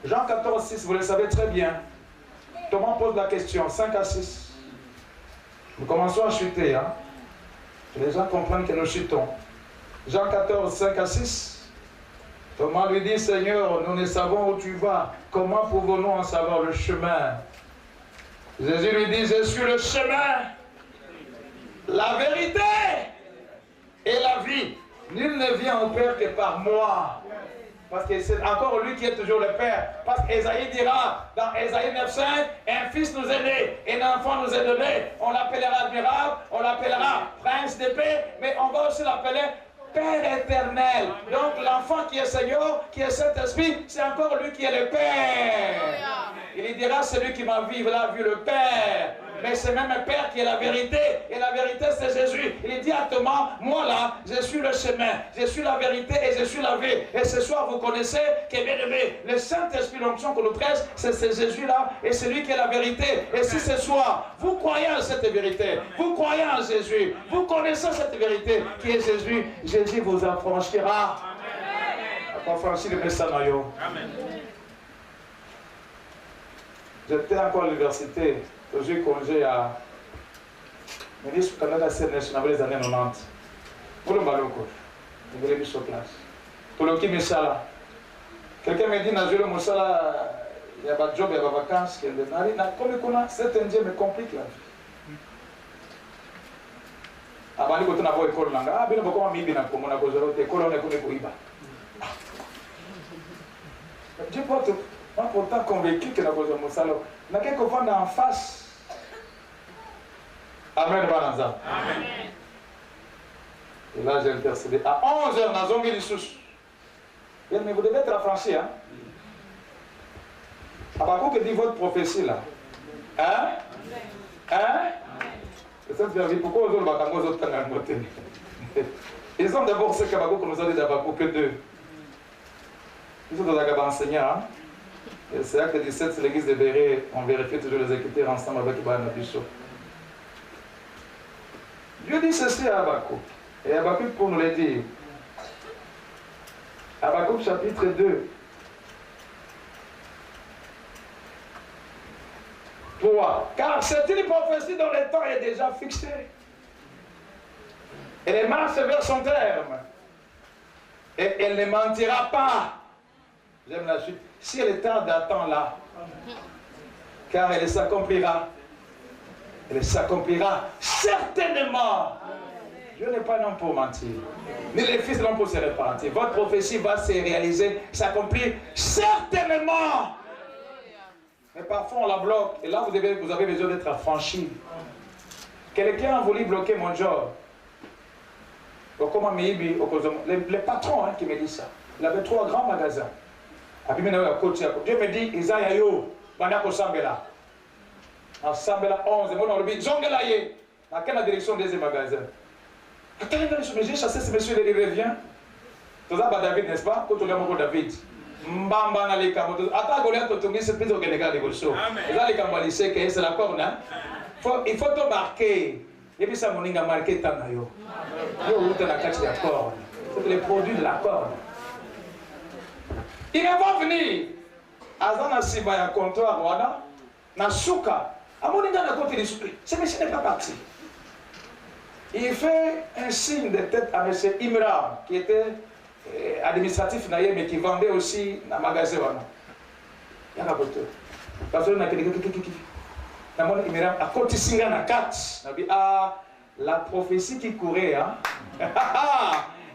Jean 14, 6, vous le savez très bien. Thomas pose la question, 5 à 6. Nous commençons à chuter. Hein? Les gens comprennent que nous chutons. Jean 14, 5 à 6. Thomas lui dit, Seigneur, nous ne savons où tu vas. Comment pouvons-nous en savoir le chemin? Jésus lui dit, je suis le chemin, la vérité et la vie. Nul ne vient au Père que par moi. Parce que c'est encore lui qui est toujours le Père. Parce qu'Ésaïe dira, dans Ésaïe 9,5, un fils nous est né, et un enfant nous est donné. On l'appellera admirable, on l'appellera prince de paix, mais on va aussi l'appeler Père éternel. Donc l'enfant qui est Seigneur, qui est Saint-Esprit, c'est encore lui qui est le Père. Il dira, celui qui m'a vu, il a vu le Père. Mais c'est même un Père qui est la vérité. Et la vérité, c'est Jésus. Il dit à Thomas, moi là, je suis le chemin, je suis la vérité et je suis la vie. Et ce soir, vous connaissez que bien aimé, le Saint-Esprit, l'onction que nous prêche, c'est Jésus-là et c'est lui qui est la vérité. Et si ce soir, vous croyez en cette vérité, vous croyez en Jésus, vous connaissez cette vérité qui est Jésus, Jésus vous affranchira. Affranchir le message. Amen. J'étais encore à l'université. J'ai congé à ministre du Canada dans les années 90. Pour le Maloko, je vais sur place. Pour le qui Messala. Quelqu'un m'a dit, Nazule Moussala, il y a pas de job, il y a pas de vacances. Comme cet Indien me complique la vie. Avant de faire une école, ah, bien, comment m'y bien, comme on a causé l'autre école, on est connu pour Iba. Dieu porte. Moi, pourtant, convaincu que la cause de Moussala, il y a quelquefois en face. Amen, Bananza. Amen. Et là, j'ai intercédé. À 11h, dans Zongi Lissous. Mais vous devez être affranchi. Hein? À part que dit votre prophétie là. Hein? Hein? Pourquoi ils ont d'abord ce qu'Abakouk nous a dit d'Abakouk 2. Ils sont dans la enseignant. C'est acte 17, c'est l'église de Béret. On vérifie toujours les écritures ensemble avec Ibana Bishop. Dieu dit ceci à Abakouk. Et Abakouk pour nous le dire. Abakouk chapitre 2. 3. Car c'est une prophétie dont le temps est déjà fixé. Elle marche vers son terme. Et elle ne mentira pas. J'aime la suite. Si elle tarde, attends-la. Car elle s'accomplira. Elle s'accomplira certainement. Dieu n'est pas un homme pour mentir. Ni le Fils de l'homme pour se repentir. Votre prophétie va se réaliser, s'accomplir certainement. Mais parfois on la bloque. Et là vous avez besoin d'être affranchi. Quelqu'un a voulu bloquer mon job. Les patrons qui me disent ça. Il avait 3 grands magasins. Dieu me dit, Isaïa yo, Banako Sambela. En Sambela 11, moi dans le but, Zongela ye. Dans quelle direction des magasins? Mais j'ai chassé ce monsieur, il revient. Tout ça, David, n'est-ce pas? Quand on a mon David. Mbamba na les camotos. Attends, Goliath, tu me dis, c'est plus au Sénégal des Gosso. Là, les Kamalisés, c'est la corne. Il faut te marquer. Et puis ça, mon inga marqué Tanayo. Yo, où t'es la carte de la corne. C'est les produits de la corne. Il va venir. Azana Sibaya comptoir, Rwanda. Na Souka. À mon inga, ce monsieur n'est pas parti. Il fait un signe de tête à M. Imran, qui était administratif naïe, mais qui vendait aussi dans le magasin. Il y a un poteau. Parce que nous avons dit, à côté de la carte, la prophétie qui courait, hein?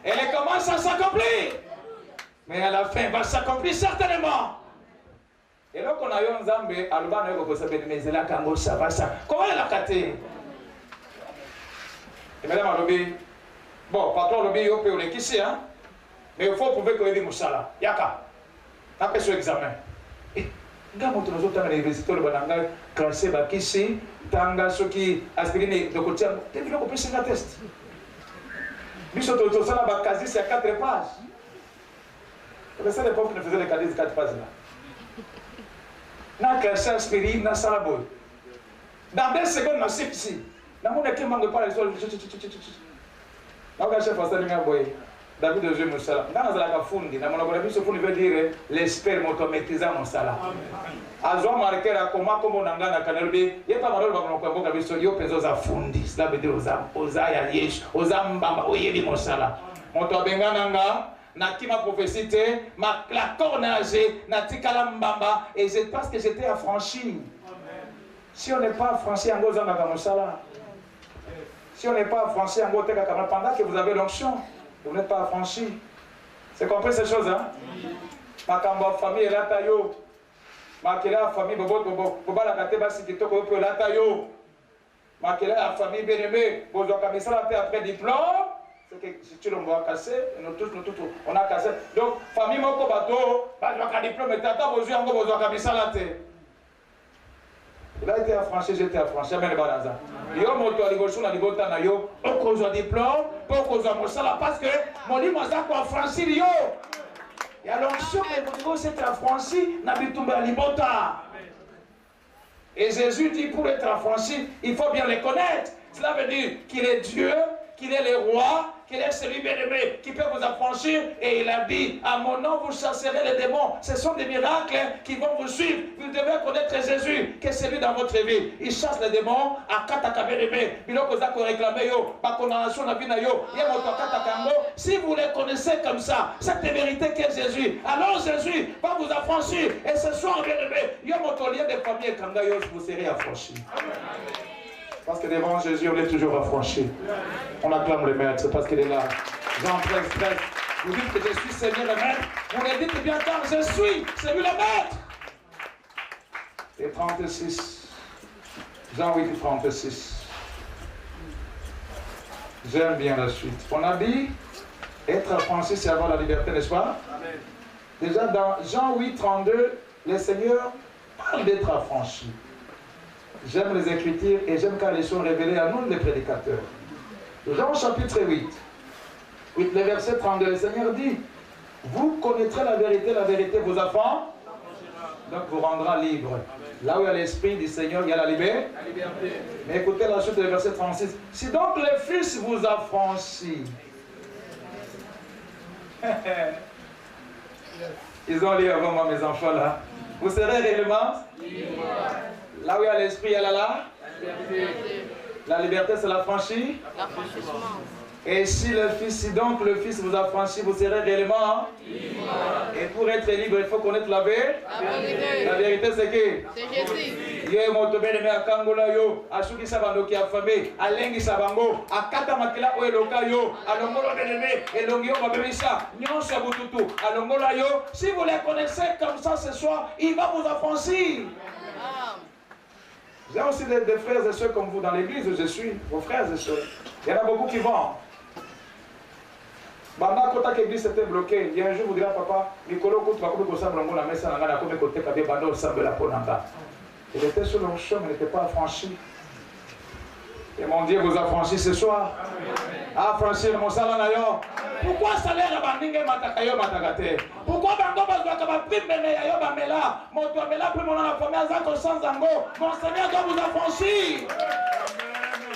Elle commence à s'accomplir. Mais à la fin, elle va s'accomplir certainement. Et là, on a eu un Zambé, Alban, mais là, quand ça va, ça. Comment elle a capté? Et madame Alobi, bon, patron Alobi, il peut le kisser, hein? Mais il faut prouver qu'il y a des moussala. Yaka, après ce examen. Et, quand on a à l'université, on a classé le kisser, tanga, ceux qui aspirent de côté, tu veux qu'on puisse faire un test. Nous sommes tous là, quasi, c'est à 4 pages. C'est ça, les profs ne faisaient les 4 pages là. N'a classé aspirine, n'a salabo. Dans 2 secondes, on a ici. Dans mon équipe, je parle de ça. Je suis David de Dieu Moussala. Dans la fundi, dans mon avis, ce fundi veut dire l'espère m'automatisant mon salaire. Azo marqué la comment on a gagné Canelbe. Il n'y a pas mal de gens qui ont dit que yo pesos a fundi. Cela veut dire aux aya yesh, aux ambamba, aux yéli mon salaire. Mon tobengananga. Naki ma prophétie, la cornage, natikala mbamba, et c'est parce que j'étais affranchi. Si on n'est pas affranchi, en gozan dans mon salaire. Si on n'est pas affranchi, en gros, pendant que vous avez l'onction, vous n'êtes pas affranchi. C'est compris ces choses, hein? Ma famille est là, tayo. Ma famille, boba la kate basi qui toko peu la tayo. Ma la famille bien aimée, vous avez mis ça après diplôme. C'est que si tu l'as cassé, nous tous, on a cassé. Donc, famille moko bateau, bah tu as diplôme, mais tata vous avez mis ça la tête. Il a été affranchi, j'étais affranchi. Amen, Baraza. Yo, moto, aligoshon, aligota, na yo, oko un diplôme, oko un mosala, parce que mon livre m'a dit affranchi, yo. Et alors, si vous êtes affranchi, n'habitez à libota. Et Jésus dit, pour être affranchi, il faut bien les connaître. Cela veut dire qu'il est Dieu, qu'il est le roi, qu'il est celui bien-aimé qui peut vous affranchir. Et il a dit, à mon nom vous chasserez les démons. Ce sont des miracles qui vont vous suivre. Vous devez connaître Jésus, qui est celui dans votre vie. Il chasse les démons à Kataka bien-aimé. Si vous les connaissez comme ça, cette vérité qu'est Jésus, alors Jésus va vous affranchir. Et ce soir, bien-aimé, il y a votre lien de famille et vous serez affranchis. Parce que devant Jésus, on est toujours affranchi. On acclame le Maître, c'est parce qu'il est là. Jean 13, 13. Vous dites que je suis Seigneur le Maître. Vous le dites bien car je suis Seigneur le Maître. Et 36. Jean 8, 36. J'aime bien la suite. On a dit, être affranchi, c'est avoir la liberté, n'est-ce pas? Amen. Déjà dans Jean 8, 32, le Seigneur parle d'être affranchi. j'aime les Écritures et j'aime quand elles sont révélées à nous, les prédicateurs. Jean chapitre 8, le verset 32, le Seigneur dit, vous connaîtrez la vérité vous affranchira, donc vous rendra libre. Là où il y a l'Esprit du Seigneur, il y a la liberté. Mais écoutez la suite du verset 36. Si donc le Fils vous affranchit, ils ont lu avant moi mes enfants là, vous serez réellement libre. Là où il y a l'Esprit, il y a la liberté, c'est l'affranchi. Et si donc le Fils vous affranchit, vous serez réellement libre. Et pour être libre, il faut connaître la vérité. La vérité, c'est qui? C'est Jésus. Yo motobele me akangola yo, asuki sabando ki afame, alengi sabango, akata makila o eloka yo, alongolo beleme, elongio babemisa, nyonso bututu, alongola yo. Si vous les connaissez comme ça ce soir, il va vous affranchir. J'ai aussi des frères et sœurs comme vous dans l'église où je suis, vos frères et sœurs. Il y en a beaucoup qui vont. Quand l'église était bloquée, il y a un jour vous direz papa, Nicolo, il était sur le chemin, il n'était pas affranchi. Et mon Dieu vous affranchit ce soir. Affranchir mon salaire. Pourquoi salaire abandonné matakayo matakate? Pourquoi bango bazwaka ba prime ya yo ba mela? Moto mela prime na famille azako sans ango. Mon Seigneur doit vous affranchir.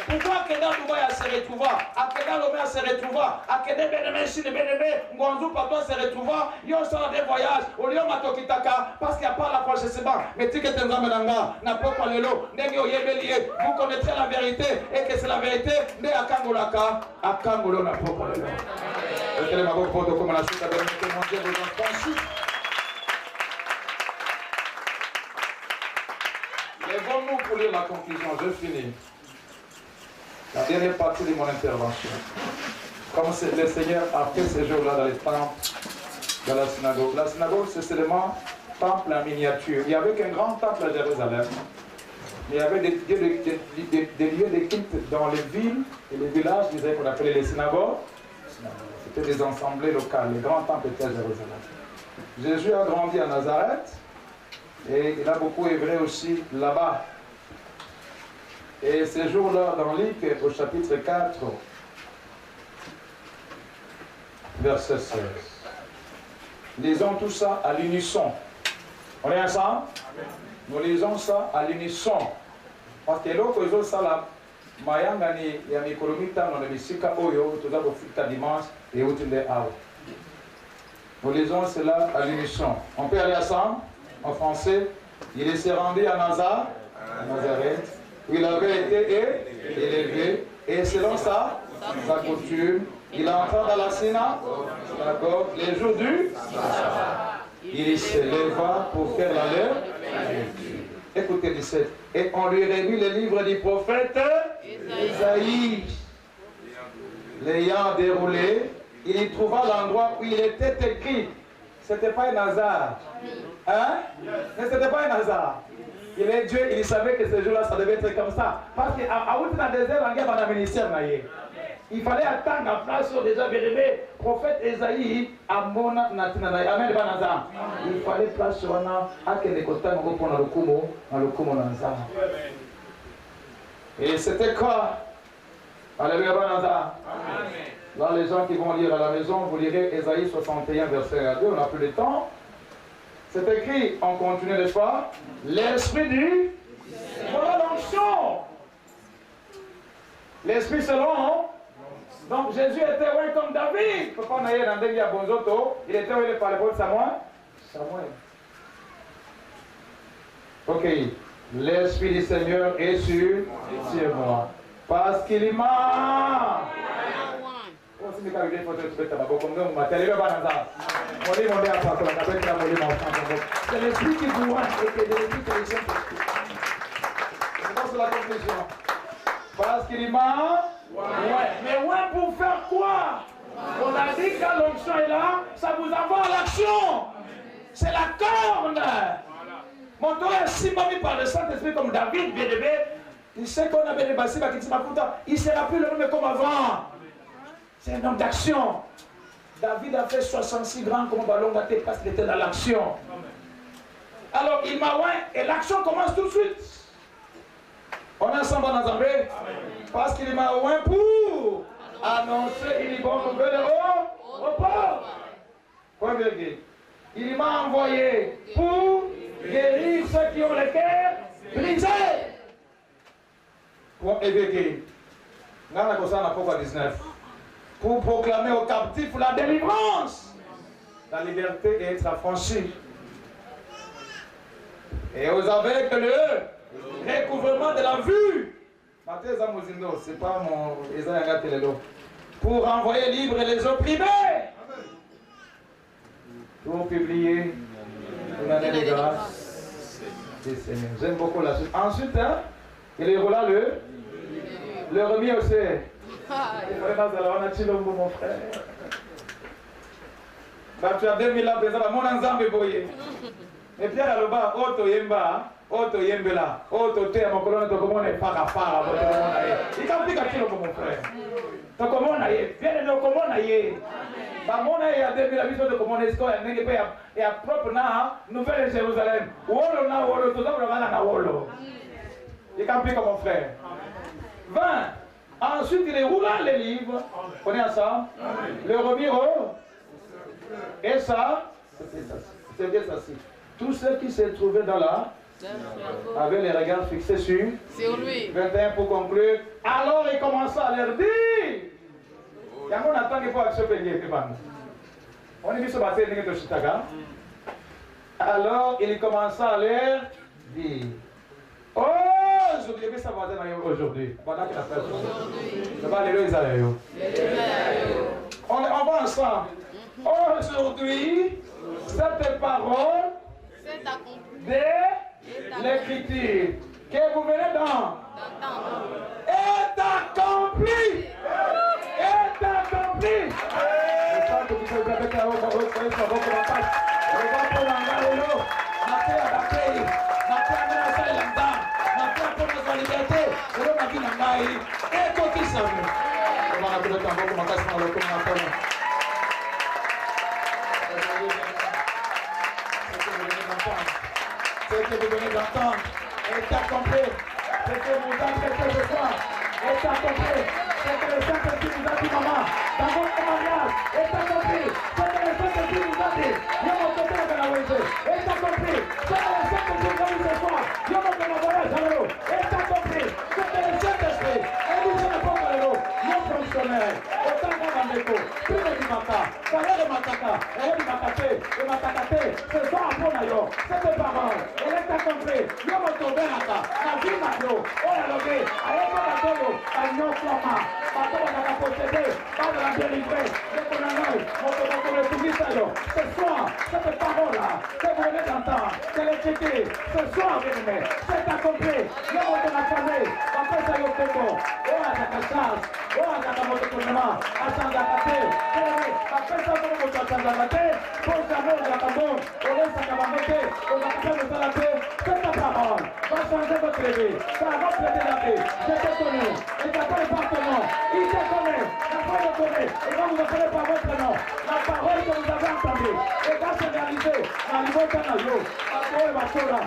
Pourquoi Keda Dubaï se retrouva? Akeda Lomé se retrouva? Akeda Benemé, Chine Benemé, Ngonzou Patois se retrouva? Yo sont des voyages, au lieu Matokitaka, parce qu'il n'y a pas l'approchissement. Mais tu que tu n'a pas lelo, vous connaîtrez la vérité, et que c'est la vérité, mais à Kangolaka, à Kangolo n'a pas lelo. Et ma bonne de comme la suite a donné mon Dieu vous affranchis. Lèvons-nous pour lire la conclusion, je finis. La dernière partie de mon intervention. Comme le Seigneur a fait ce jour-là dans les temples, dans la synagogue. La synagogue, c'est seulement un temple en miniature. Il y avait qu'un grand temple à Jérusalem. Il y avait des lieux de culte dans les villes et les villages, qu'on appelait les synagogues. C'était des assemblées locales. Les grands temples étaient à Jérusalem. Jésus a grandi à Nazareth et il a beaucoup œuvré aussi là-bas. Et ce jour-là, dans Luc, au chapitre 4, verset 16. Lisons tout ça à l'unisson. On est ensemble? Nous lisons ça à l'unisson. Parce que l'autre chose, ça là, Mayangani, il y a mes colomita dans le Missika Oyo, tout ça pour faire dimanche et où tu l'es à. Nous lisons cela à l'unisson. On peut aller ensemble, en français. Il s'est rendu à Nazareth. Il avait été élevé et selon sa coutume, il entra dans la synagogue les jours du sabbat. Il se leva pour faire la lecture. Écoutez 17. Et on lui remit le livre du prophète Isaïe. L'ayant déroulé, il y trouva l'endroit où il était écrit. Ce n'était pas un hasard. Hein? Mais ce n'était pas un hasard. Il est Dieu, il savait que ce jour-là, ça devait être comme ça. Parce qu'à Outina désert, il y a un ministère. Il fallait attendre la place sur déjà bérémé. Prophète Esaïe, Amona Natinanaï. Amen, Banaza. Il fallait place sur un an, à que les côtés nous reprennent le Kumo, dans le Kumo Nanza. Et c'était quoi? Alléluia, Banaza. Là, les gens qui vont lire à la maison, vous lirez Esaïe 61, verset 2, on n'a plus de temps. C'est écrit, on continue, n'est-ce pas? L'esprit du... Voilà l'onction. L'esprit selon... Donc Jésus était ouais, comme David. Papa Naye Nandegi à Bonzoto, il était ouais, par le bon Samuel. Ok. L'esprit du Seigneur est sur moi. Parce qu'il m'a... C'est l'esprit qui vous voit et que l'esprit qui les Saint-Esprit. C'est la conclusion. Parce qu'il m'a... Ouais. Mais ouais, pour faire quoi? On a dit que l'onction est là, ça vous envoie à l'action. C'est la corne. Mon tour est si mis par le Saint-Esprit comme David, bien aimé. Il sait qu'on avait des bassines, il ne sera plus le même comme avant. C'est un homme d'action. David a fait 66 grands comme ballon batté parce qu'il était dans l'action. Alors il m'a ouais, et l'action commence tout de suite. On est ensemble dans Zambé. Parce qu'il m'a oint pour annoncer une bonne nouvelle aux pauvres. Point virgule. Il m'a envoyé pour guérir ceux qui ont le cœur brisé. Point virgule. Nana Kosana Pourquoi 19. Pour proclamer aux captifs la délivrance, la liberté et être affranchi. Et aux aveugles le recouvrement de la vue. Mathé Zamozindo, c'est pas mon Ezayanga Telelo. Pour envoyer libres les opprimés. Pour publier une année de grâce des Seigneurs. J'aime beaucoup la suite. Ensuite, hein, il est là le remis au ciel. Mon frère. Tu as 2000 ans, mon ensemble boyé. Et Pierre à l'oba, Oto Yemba, Oto Yembela, Oto Té, mon colonne, tu commences à faire. Il t'a pris à mon frère. Tu commences à y viens de comment à y mon aïe a 2000 habitants de comment est-ce qu'il y a propre nouvelle Jérusalem. Wolo na wolo, tout ça, on va na wolo. Il t'a pris comme mon frère. 20. Ensuite, il roula les livres. On est ensemble. Le remis au. Et ça, c'est bien ça. Tous ceux qui se trouvaient dans là, avaient les regards fixés sur lui. 21 pour conclure. Alors il commença à leur dire. Il y a mon attend qu'il faut accepter. On est mis sur la scène de Chitaga. Alors il commença à leur dire. Oh, j'oubliais que ça va être aujourd'hui. Pendant qu'il a fait aujourd'hui. Ça va aller Israël. On va ensemble. Aujourd'hui, cette parole de l'écriture que vous venez d'entendre est accomplie. Est accomplie. Je sens que vous pouvez avec la robe, vous pouvez faire votre passe. On va pour l'engager. Maté à la paix. Maté à la salle là-dedans. Maté à pour notre liberté. Et l'on a vu l'engager. Et quoi qu'il s'en est. On va appeler le tambour pour ma casse dans le commun. Ce que vous venez d'entendre est accompli. Ce que vous entendez ce soir est accompli. Ce que le Saint-Esprit vous a dit, maman, dans votre mariage est accompli. Ce que le Saint-Esprit vous a dit, il mon côté de la voyage est accompli. Ce que le Saint-Esprit vous a dit ce soir, il mon voyage à l'eau est accompli. Ce que le Saint-Esprit est dit sur le pont de l'eau, mon fonctionnaire, autant qu'on en déco, plus de Dimaka, Fallait de Mataka, et de Makate, et Matakate, ce soir à Ponayo, cette parole, elle est accomplie. Yo moto benaka, na vie na yo, on a levé, à l'époque à Togo, à Nyon Flama, à Togo à la possédée, pas de la délivrer, de Konanoï, moto le Tumisayo. Ce soir, cette parole-là, que vous venez d'entendre, qu'elle est écrite, ce soir, bien-aimé, c'est accompli. Yo moto na famille, après ça yo Togo, on a la chasse, on a la moto Konama, à Sandakate, après ça, on va Sandakate, pour savoir la parole, on laisse à Kabamote, on va faire le salapé, c'est ta parole, va changer votre vie, ça va prêter la vie, je te connais, et t'appelles par ton nom, il te connaît, la foi le connaît, et va vous appeler par votre nom, la parole que vous avez entendue, et va se réaliser, dans le bon temps, à toi et ma soeur,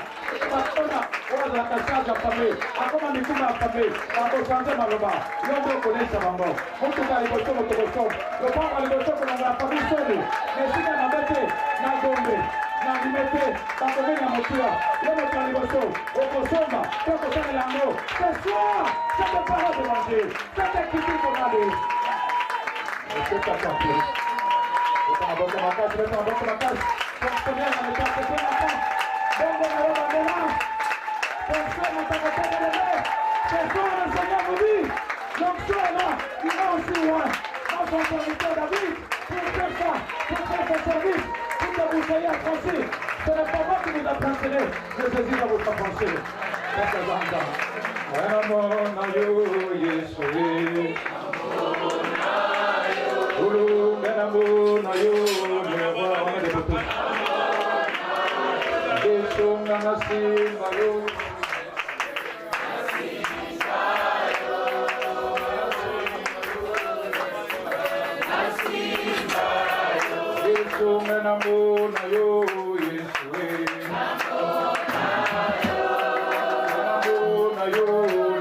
on a la cassage à famille, à comment nous sommes à famille, à vos santé maloba, l'on doit connaître sa maman, on te va l'émotion, on te ressemble, le pas à l'émotion que l'on a la famille seule, mais si on a bêté, n'a gombe, n'a limité, n'a commis la moture, l'homme est à l'émotion, au Kosoma, au Kosoma Lango, ce soir, cette parole de l'Angile, cette écriture qu'on a dit. Et c'est ta santé. C'est un bon commentaire, c'est un bon commentaire. Fonctionnaire dans le temps, c'est un enfant. Bon, bon, bon, bon, bon. Fonctionnaire dans ta côté de l'élevé. Ce soir, le Seigneur vous dit, l'onction est là, il va aussi loin. Dans son serviteur David, pour faire ça, pour faire ce service, pour que vous soyez affranchis. Ce n'est pas moi qui vous apprendrai, c'est Jésus qui vous affranchir. C'est ce genre. Yo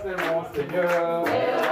c'est mon Seigneur.